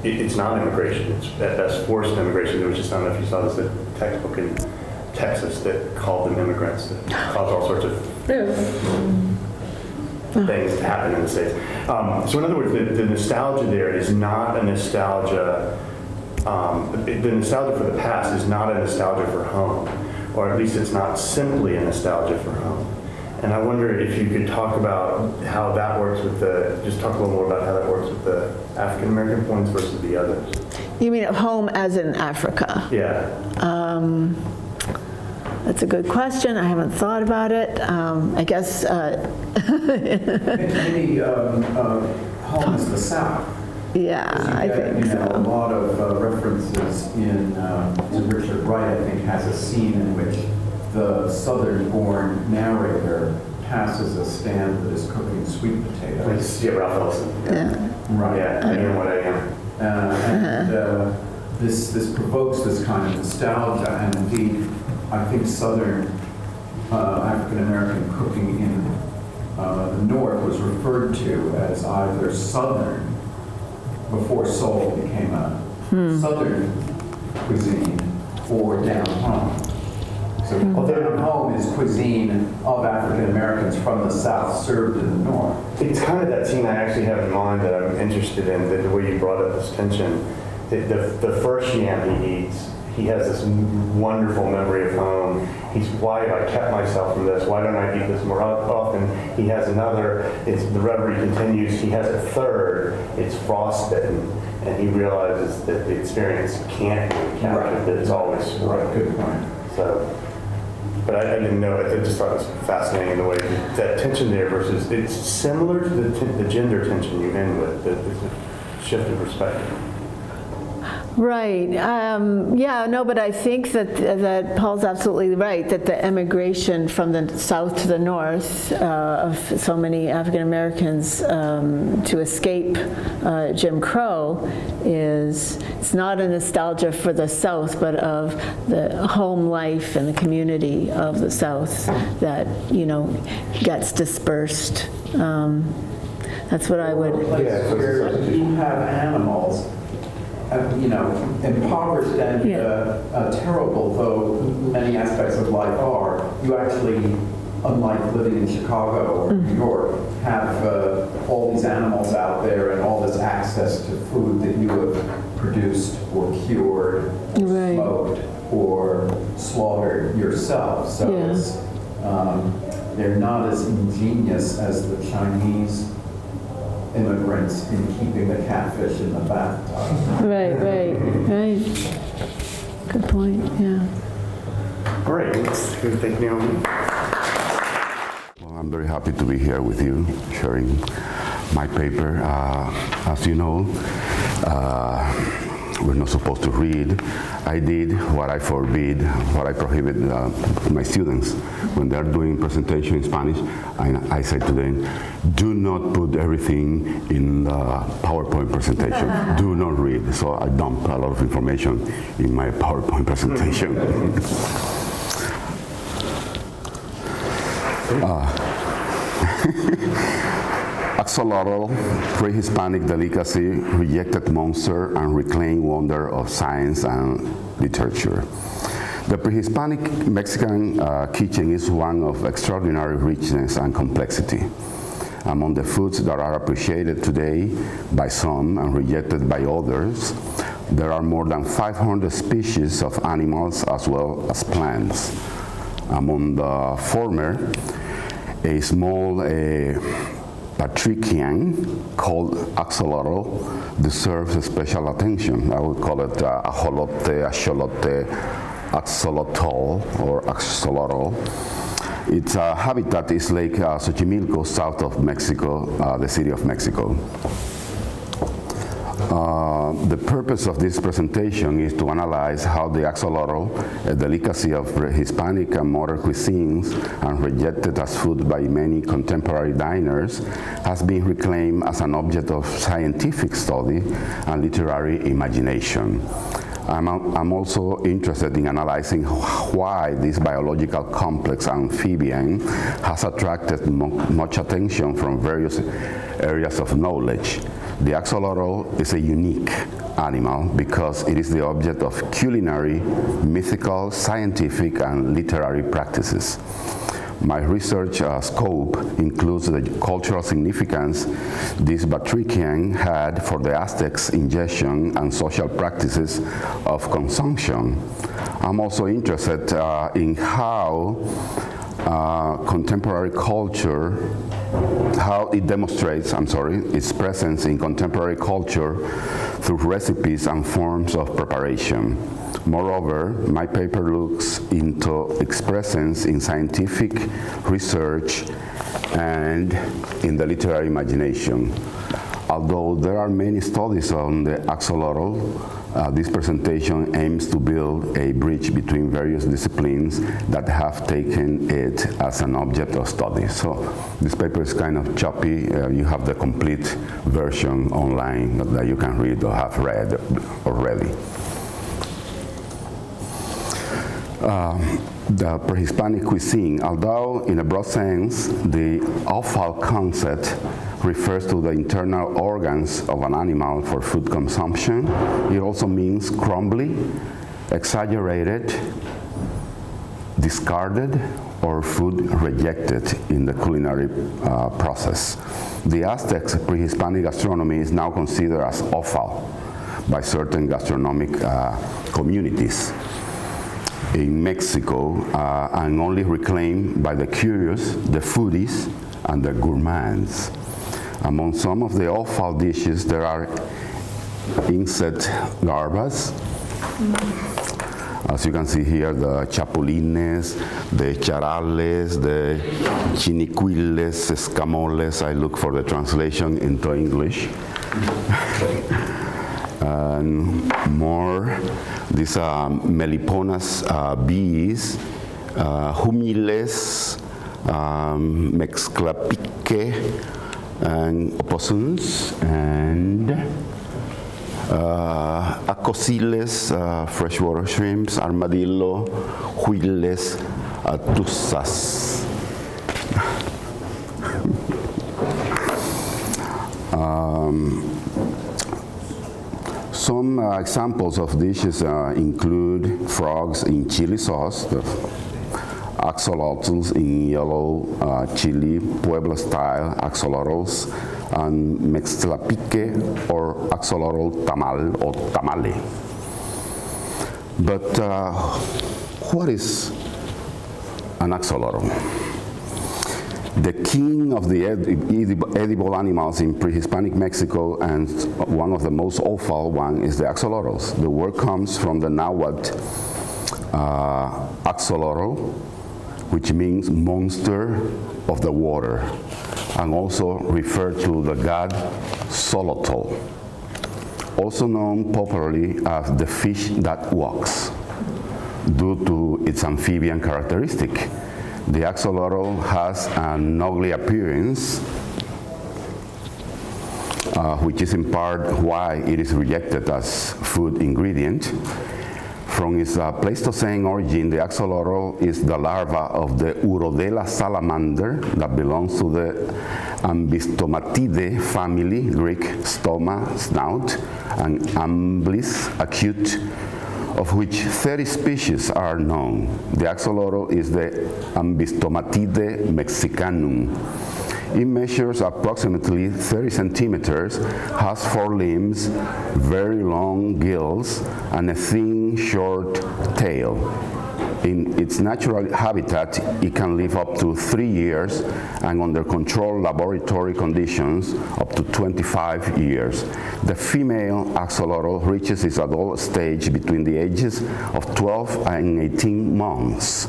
It's not immigration, it's at best forced immigration. There was just, I don't know if you saw this, a textbook in Texas that called them immigrants, that caused all sorts of things to happen in the States. So in other words, the nostalgia there is not a nostalgia, the nostalgia for the past is not a nostalgia for home, or at least it's not simply a nostalgia for home. And I wonder if you could talk about how that works with just talk a little more about how that works with the African American points versus the others. You mean of home as in Africa? Yeah. That's a good question. I haven't thought about it. I guess. Maybe home is the South. Yeah, I think so. A lot of references in Richard Wright, I think, has a scene in which the Southern-born narrator passes a stand that is cooking sweet potatoes. Yeah, Ralph Ellison. Yeah. Right. Yeah, I know what I am. This provokes this kind of nostalgia, and indeed, I think Southern African-American cooking in the North was referred to as either Southern, before Seoul became a Southern cuisine, or down home. So down home is cuisine of African Americans from the South served in the North. It's kind of that scene I actually have in mind that I'm interested in, the way you brought up this tension. The first yam he eats, he has this wonderful memory of home. Why have I kept myself from this? Why don't I eat this more often? He has another, the reverie continues. He has a third, it's frostbitten, and he realizes that the experience can't be captured, that it's always Right, good point. So, but I didn't know it. I just thought it was fascinating in the way that tension there versus, it's similar to the gender tension you end with, it's a shift of perspective. Right. Yeah, no, but I think that Paul's absolutely right, that the emigration from the South to the North of so many African Americans to escape Jim Crow it's not a nostalgia for the South, but of the home life and the community of the South that, gets dispersed. That's what I would... Where you have animals, impoverished and terrible, though many aspects of life are, you actually, unlike living in Chicago or New York, have all these animals out there and all this access to food that you have produced or cured, or smoked, or slaughtered yourself. So they're not as ingenious as the Chinese immigrants in keeping the catfish in the bathtub. Right. Good point, yeah. All right, let's thank Naomi. Well, I'm very happy to be here with you, sharing my paper. As you know, we're not supposed to read. I did what I prohibit my students when they're doing presentation in Spanish. I say to them, do not put everything in the PowerPoint presentation. Do not read. So I dump a lot of information in my PowerPoint presentation. Axolotl, pre-Hispanic delicacy, rejected monster and reclaimed wonder of science and literature. The pre-Hispanic Mexican kitchen is one of extraordinary richness and complexity. Among the foods that are appreciated today by some and rejected by others, there are more than 500 species of animals as well as plants. Among the former, a small patrician called axolotl deserves special attention. I would call it ajolote, axolote, axolotl, or axolotl. Its habitat is Lake Xochimilco, south of Mexico, the city of Mexico. The purpose of this presentation is to analyze how the axolotl, a delicacy of Hispanic and modern cuisines and rejected as food by many contemporary diners, has been reclaimed as an object of scientific study and literary imagination. I'm also interested in analyzing why this biological complex amphibian has attracted much attention from various areas of knowledge. The axolotl is a unique animal because it is the object of culinary, mythical, scientific, and literary practices. My research scope includes the cultural significance this batrachian had for the Aztecs' ingestion and social practices of consumption. I'm also interested in how contemporary culture, how it demonstrates, its presence in contemporary culture through recipes and forms of preparation. Moreover, my paper looks into its presence in scientific research and in the literary imagination. Although there are many studies on the axolotl, this presentation aims to build a bridge between various disciplines that have taken it as an object of study. So this paper is kind of choppy. You have the complete version online that you can read or have read already. The pre-Hispanic cuisine, although in a broad sense, the offal concept refers to the internal organs of an animal for food consumption, it also means crumbly, exaggerated, discarded, or food rejected in the culinary process. The Aztecs' pre-Hispanic gastronomy is now considered as offal by certain gastronomic communities in Mexico and only reclaimed by the curious, the foodies, and the gourmands. Among some of the offal dishes, there are insect larvas. As you can see here, the chapulines, the charales, the chinicuiles, escamoles. I look for the translation into English. And more, these are meliponas bees, humiles, mexclapique, and opossums, and acosiles, freshwater shrimps, armadillo, huiles, tusas. Some examples of dishes include frogs in chili sauce, the axolotls in yellow chili, Puebla-style axolotls, and mextlapique or axolotl tamal or tamale. But what is an axolotl? The king of the edible animals in pre-Hispanic Mexico, and one of the most offal one, is the axolotls. The word comes from the Nahuatl axolotl, which means monster of the water, and also referred to the god Xolotl, also known popularly as the fish that walks, due to its amphibian characteristic. The axolotl has an ugly appearance, which is in part why it is rejected as food ingredient. From its Pleistocene origin, the axolotl is the larva of the Urodela salamander that belongs to the Ambystomatidae family, Greek stoma, snout, and amblis, acute, of which 30 species are known. The axolotl is the Ambystomatidae mexicanum. It measures approximately 30 centimeters, has 4 limbs, very long gills, and a thin, short tail. In its natural habitat, it can live up to 3 years, and under controlled laboratory conditions, up to 25 years. The female axolotl reaches its adult stage between the ages of 12 and 18 months.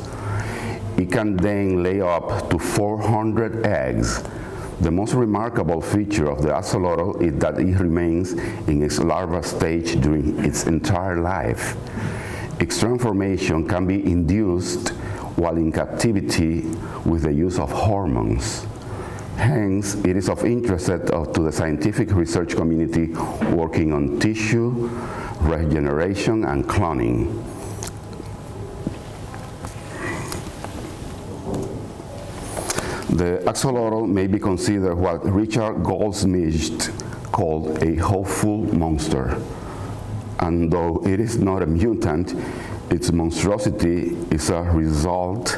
It can then lay up to 400 eggs. The most remarkable feature of the axolotl is that it remains in its larval stage during its entire life. Its transformation can be induced while in captivity with the use of hormones. Hence, it is of interest to the scientific research community working on tissue, regeneration, and cloning. The axolotl may be considered what Richard Goldsmith called a hopeful monster. And though it is not a mutant, its monstrosity is a result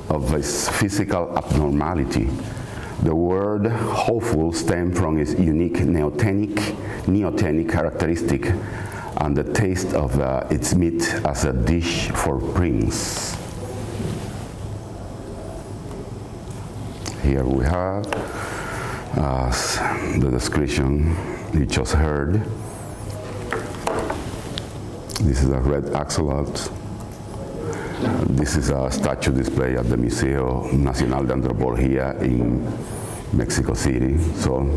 of its physical abnormality. The word hopeful stems from its unique neotenic characteristic and the taste of its meat as a dish for prince. Here we have the description you just heard. This is a red axolotl. This is a statue display at the Museo Nacional de Antropología in Mexico City. So,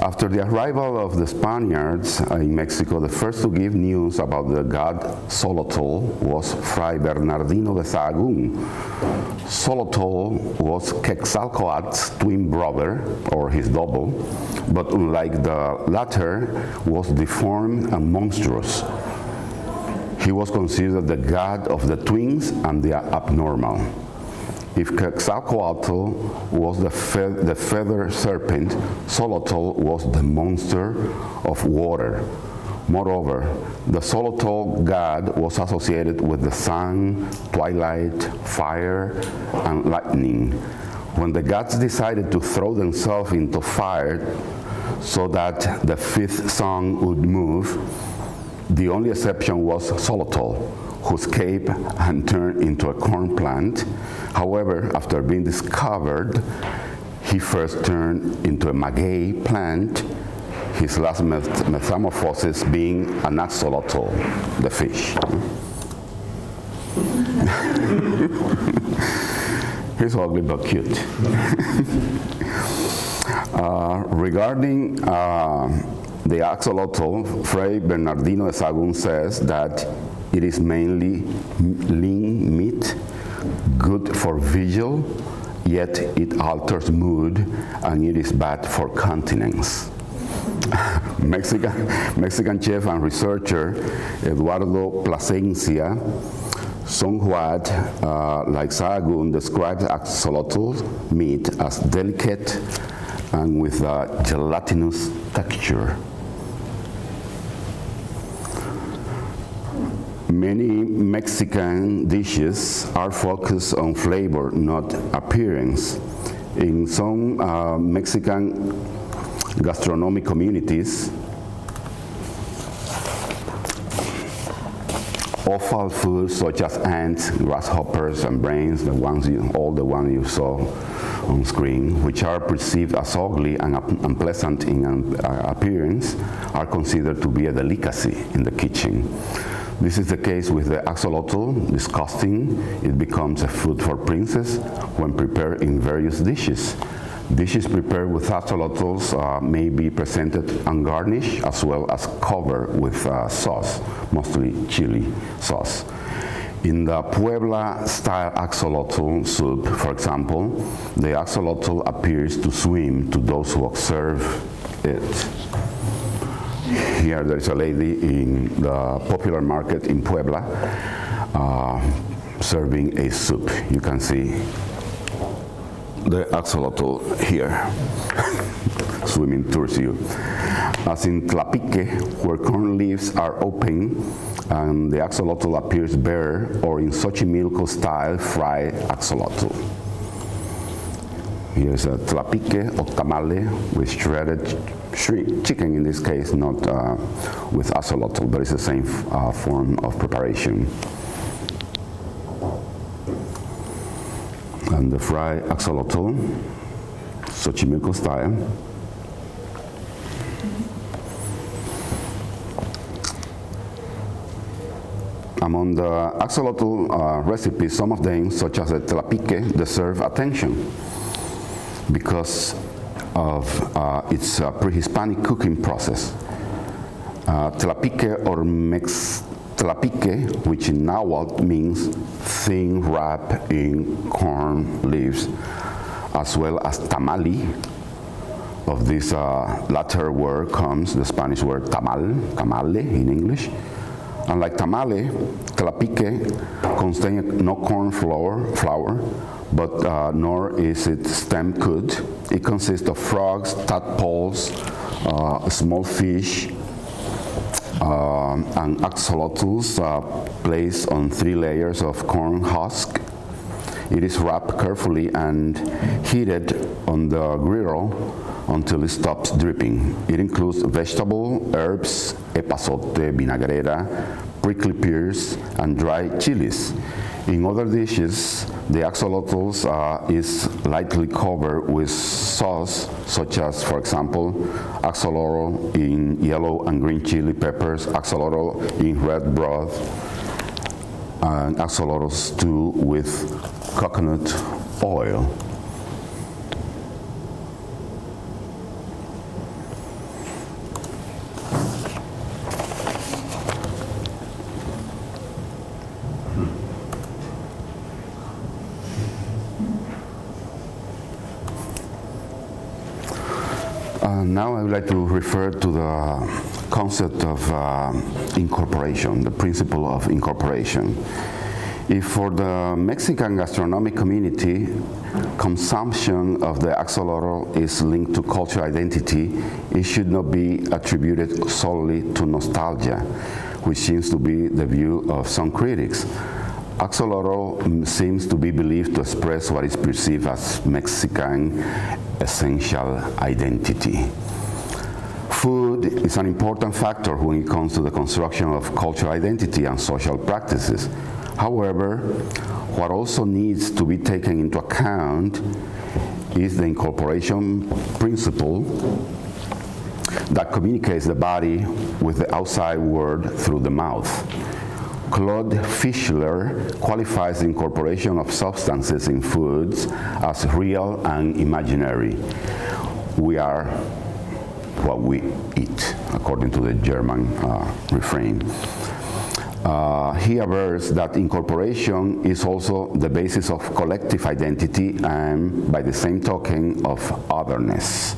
after the arrival of the Spaniards in Mexico, the first to give news about the god Xolotl was Fray Bernardino de Sahagún. Xolotl was Quetzalcoatl's twin brother, or his double, but unlike the latter, was deformed and monstrous. He was considered the god of the twins and the abnormal. If Quetzalcoatl was the feather serpent, Xolotl was the monster of water. Moreover, the Xolotl god was associated with the sun, twilight, fire, and lightning. When the gods decided to throw themselves into fire so that the fifth sun would move, the only exception was Xolotl, who escaped and turned into a corn plant. However, after being discovered, he first turned into a maguey plant, his last metamorphosis being an axolotl, the fish. He's ugly but cute. Regarding the axolotl, Fray Bernardino de Sahagún says that it is mainly lean meat, good for vigil, yet it alters mood, and it is bad for continence. Mexican chef and researcher Eduardo Plasencia, somewhat like Sahagún, describes axolotl meat as delicate and with a gelatinous texture. Many Mexican dishes are focused on flavor, not appearance. In some Mexican gastronomic communities, offal foods such as ants, grasshoppers, and brains, all the ones you saw on screen, which are perceived as ugly and unpleasant in appearance, are considered to be a delicacy in the kitchen. This is the case with the axolotl. Disgusting, it becomes a food for princes when prepared in various dishes. Dishes prepared with axolotls may be presented ungarnished as well as covered with sauce, mostly chili sauce. In the Puebla-style axolotl soup, for example, the axolotl appears to swim to those who observe it. Here there is a lady in the popular market in Puebla serving a soup. You can see the axolotl here swimming towards you. As in tlapique, where corn leaves are open and the axolotl appears bare, or in Xochimilco style fried axolotl. Here's a tlapique or tamale with shredded chicken, in this case, not with axolotl, but it's the same form of preparation. And the fried axolotl, Xochimilco style. Among the axolotl recipes, some of them, such as the tlapique, deserve attention because of its pre-Hispanic cooking process. Tlapique or mextlapique, which in Nahuatl means thin wrap in corn leaves, as well as tamale. Of this latter word comes the Spanish word tamale in English. Unlike tamale, tlapique contains no corn flour, but nor is it stem cooked. It consists of frogs, tadpoles, small fish, and axolotls placed on 3 layers of corn husk. It is wrapped carefully and heated on the griddle until it stops dripping. It includes vegetable, herbs, epazote, vinagrera, prickly pears, and dried chilies. In other dishes, the axolotls is lightly covered with sauce, such as, for example, axolotl in yellow and green chili peppers, axolotl in red broth, and axolotl stew with coconut oil. Now I would like to refer to the concept of incorporation, the principle of incorporation. If for the Mexican gastronomic community, consumption of the axolotl is linked to cultural identity, it should not be attributed solely to nostalgia, which seems to be the view of some critics. Axolotl seems to be believed to express what is perceived as Mexican essential identity. Food is an important factor when it comes to the construction of cultural identity and social practices. However, what also needs to be taken into account is the incorporation principle that communicates the body with the outside world through the mouth. Claude Fischler qualifies the incorporation of substances in foods as real and imaginary. We are what we eat, according to the German refrain. He avers that incorporation is also the basis of collective identity and, by the same token, of otherness.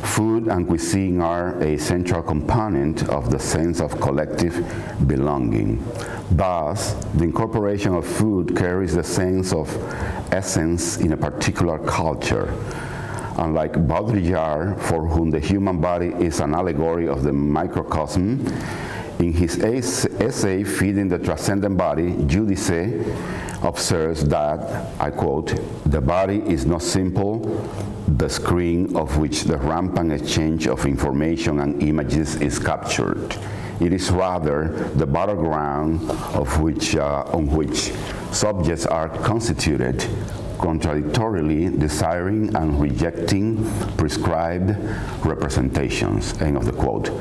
Food and cuisine are a central component of the sense of collective belonging. Thus, the incorporation of food carries the sense of essence in a particular culture. Unlike Baudrillard, for whom the human body is an allegory of the microcosm, in his essay, Feeding the Transcendent Body, Giudice observes that, I quote, "The body is not simple, the screen of which the rampant exchange of information and images is captured. It is rather the battleground on which subjects are constituted, contradictorily desiring and rejecting prescribed representations, end of the quote.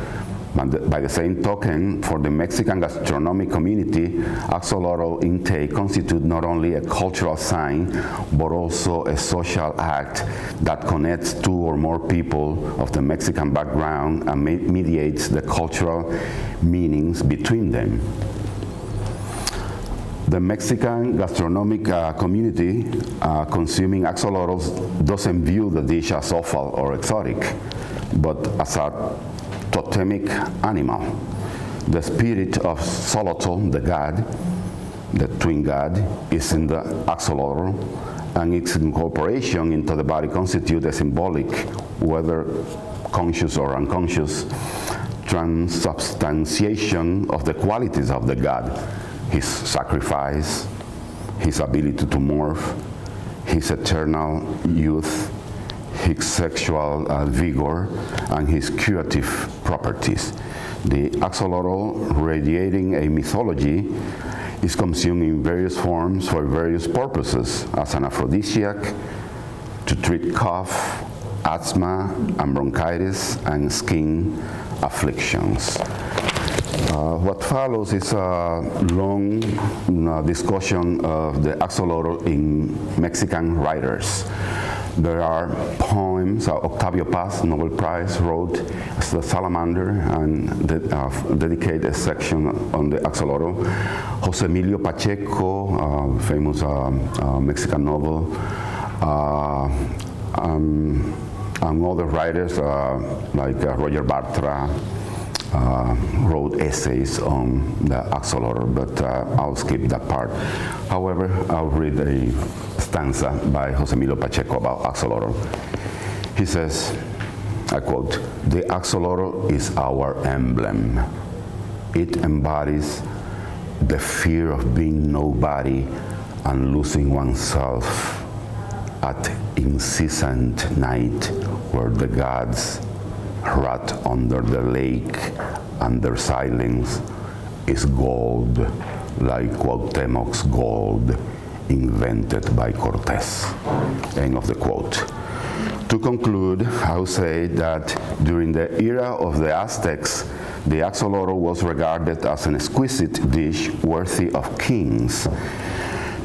By the same token, for the Mexican gastronomic community, axolotl intake constitutes not only a cultural sign, but also a social act that connects two or more people of the Mexican background and mediates the cultural meanings between them. The Mexican gastronomic community consuming axolotls doesn't view the dish as offal or exotic, but as a totemic animal. The spirit of Xolotl, the god, the twin god, is in the axolotl, and its incorporation into the body constitutes a symbolic, whether conscious or unconscious, transubstantiation of the qualities of the god, his sacrifice, his ability to morph, his eternal youth, his sexual vigor, and his curative properties. The axolotl, radiating a mythology, is consumed in various forms for various purposes, as an aphrodisiac, to treat cough, asthma, and bronchitis, and skin afflictions. What follows is a long discussion of the axolotl in Mexican writers. There are poems. Octavio Paz, Nobel Prize, wrote The Salamander and dedicated a section on the axolotl. Jose Emilio Pacheco, famous Mexican novel, and other writers like Roger Bartra wrote essays on the axolotl, but I'll skip that part. However, I'll read a stanza by Jose Emilio Pacheco about axolotl. He says, I quote, "The axolotl is our emblem. It embodies the fear of being nobody and losing oneself at incessant night where the gods rot under the lake and their silence is gold like Cuauhtémoc's gold invented by Cortés." End of the quote. To conclude, I would say that during the era of the Aztecs, the axolotl was regarded as an exquisite dish worthy of kings.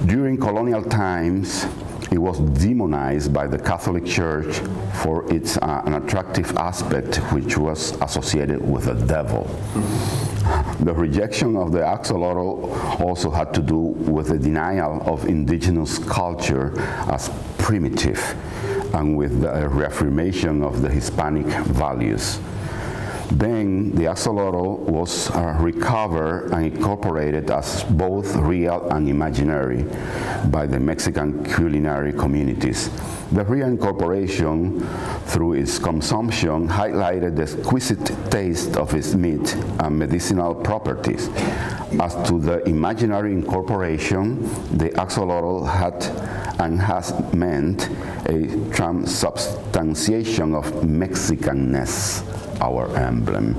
During colonial times, it was demonized by the Catholic Church for its unattractive aspect, which was associated with the devil. The rejection of the axolotl also had to do with the denial of indigenous culture as primitive and with the reaffirmation of the Hispanic values. Then the axolotl was recovered and incorporated as both real and imaginary by the Mexican culinary communities. The real incorporation, through its consumption, highlighted the exquisite taste of its meat and medicinal properties. As to the imaginary incorporation, the axolotl had and has meant a transubstantiation of Mexicanness, our emblem,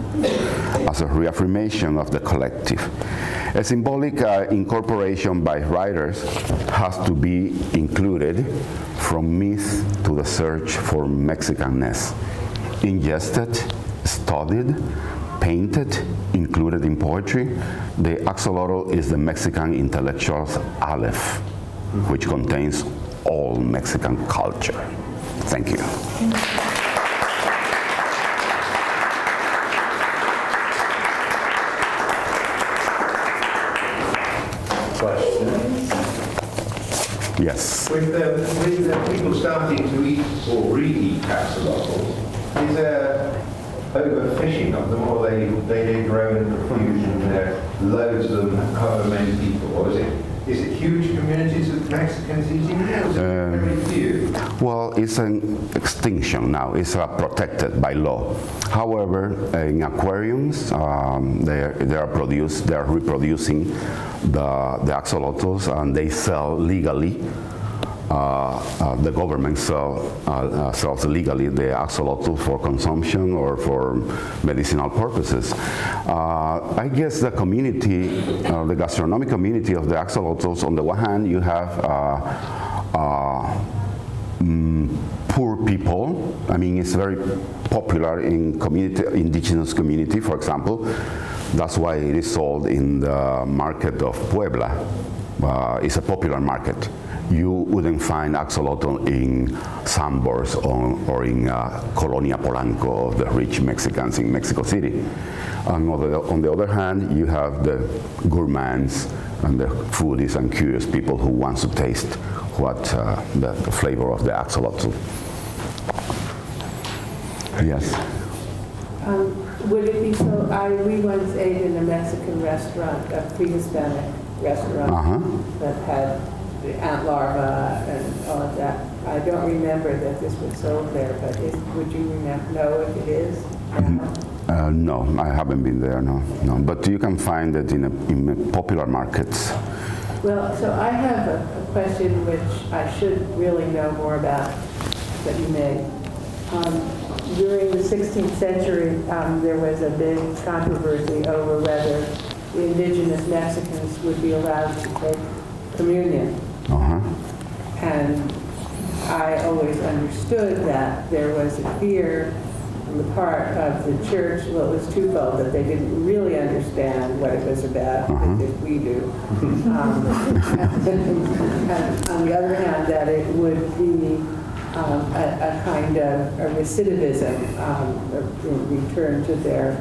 as a reaffirmation of the collective. A symbolic incorporation by writers has to be included, from myth to the search for Mexicanness. Ingested, studied, painted, included in poetry, the axolotl is the Mexican intellectual's aleph, which contains all Mexican culture. Thank you. Yes. With people starting to eat or re-eat axolotls, is there overfishing of them, or they grow in profusion, there are loads of them, however many people, or is it huge communities of Mexicans eating them, or is it very few? Well, it's an extinction now. It's protected by law. However, in aquariums, they are reproducing the axolotls, and they sell legally. The government sells legally the axolotl for consumption or for medicinal purposes. I guess the community, the gastronomic community of the axolotls, on the one hand, you have poor people. I mean, it's very popular in indigenous community, for example. That's why it is sold in the market of Puebla. It's a popular market. You wouldn't find axolotl in Sambors or in Colonia Polanco of the rich Mexicans in Mexico City. On the other hand, you have the gourmands and the foodies and curious people who want to taste what the flavor of the axolotl. Yes. Would it be so, we once ate in a Mexican restaurant, a pre-Hispanic restaurant that had the ant larva and all of that. I don't remember that this was sold there, but would you know if it is now? No, I haven't been there, no. But you can find it in popular markets. Well, so I have a question which I should really know more about that you made. During the 16th century, there was a big controversy over whether the indigenous Mexicans would be allowed to take communion. And I always understood that there was a fear on the part of the church. Well, it was twofold, that they didn't really understand what it was about, as if we do. And on the other hand, that it would be a kind of a recidivism, a return to their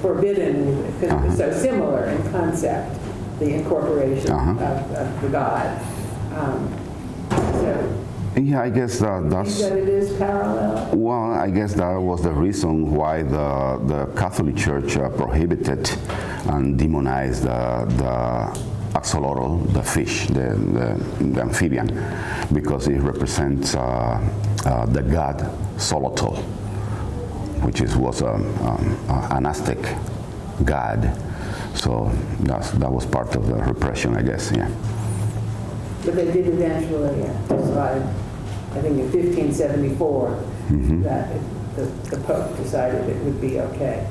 forbidden, because it was so similar in concept, the incorporation of the god. Yeah, I guess that's... That it is parallel? Well, I guess that was the reason why the Catholic Church prohibited and demonized the axolotl, the fish, the amphibian, because it represents the god Xolotl, which was an Aztec god. So that was part of the repression, I guess, yeah. But they did eventually decide, I think in 1574, that the Pope decided it would be okay.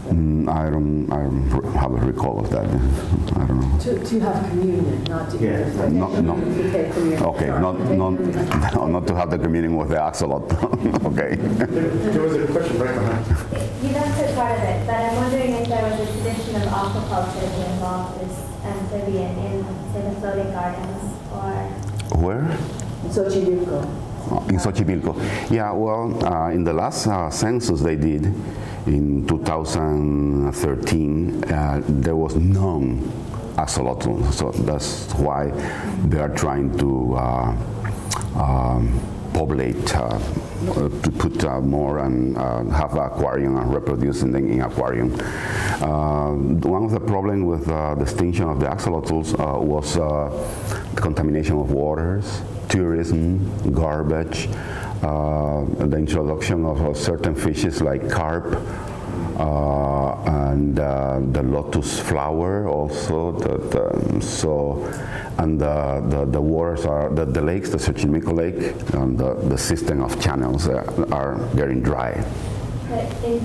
I don't have a recall of that. I don't know. To have communion, not to eat. To take communion. Okay, not to have the communion with the axolotl. Okay. There was a question right behind. You answered part of it, but I'm wondering if there was a tradition of aquaculture that involved this amphibian in, say, the floating gardens, or... Where? Xochimilco. In Xochimilco. Yeah, well, in the last census they did, in 2013, there was none axolotl. So that's why they are trying to populate, to put more and have an aquarium and reproducing them in aquarium. One of the problems with the extinction of the axolotls was the contamination of waters, tourism, garbage, the introduction of certain fishes like carp, and the lotus flower also. And the waters are, the lakes, the Xochimilco Lake, and the system of channels are getting dry. But in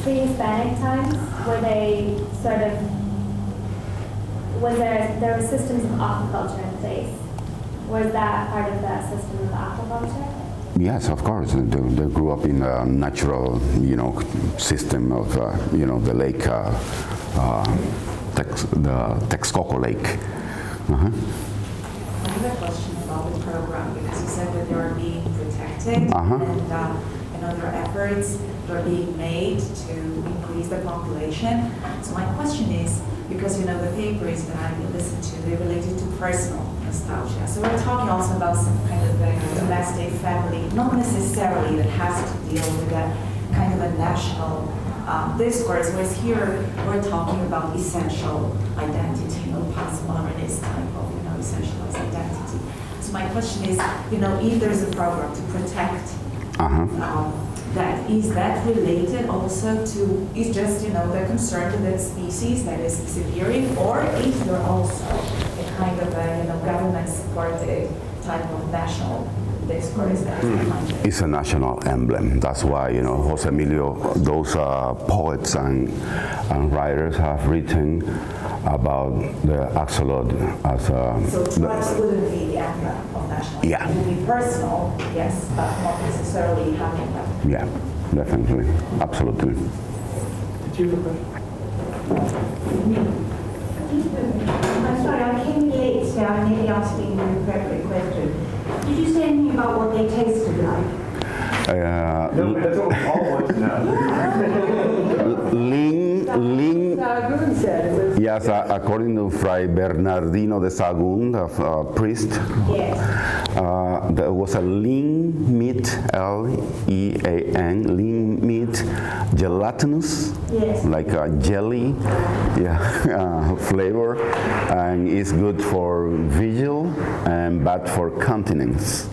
pre-Hispanic times, were they sort of, there were systems of aquaculture in place? Was that part of that system of aquaculture? Yes, of course. They grew up in a natural, system of, the lake, the Texcoco Lake. I have a question about the program, because you said that they are being protected and other efforts are being made to increase the population. So my question is, because the papers that I listen to, they're related to personal nostalgia. So we're talking also about some kind of a domestic family, not necessarily that has to deal with that kind of a national discourse, whereas here we're talking about essential identity, postmodernist type of essentialized identity. So my question is, if there's a program to protect that, is that related also to, is just the concern with that species that is disappearing, or is there also a kind of a government supported type of national this correspondence? It's a national emblem. That's why, you know, Jose Emilio, those poets and writers have written about the axolotl as a... So tribes wouldn't be the emblem of national. Yeah. It would be personal, yes, but not necessarily having that. Yeah, definitely, absolutely. Did you have a question? I'm sorry, I came late, so I may be asking an inappropriate question. Did you say anything about what they tasted like? No, that's what we all want to know. Ling, Sahagún said it was. yes, according to Fray Bernardino de Sahagún, a priest, Yes. there was a lean meat, L-E-A-N, lean meat, gelatinous, Yes. like a jelly, flavor, and it's good for vigil and bad for continence.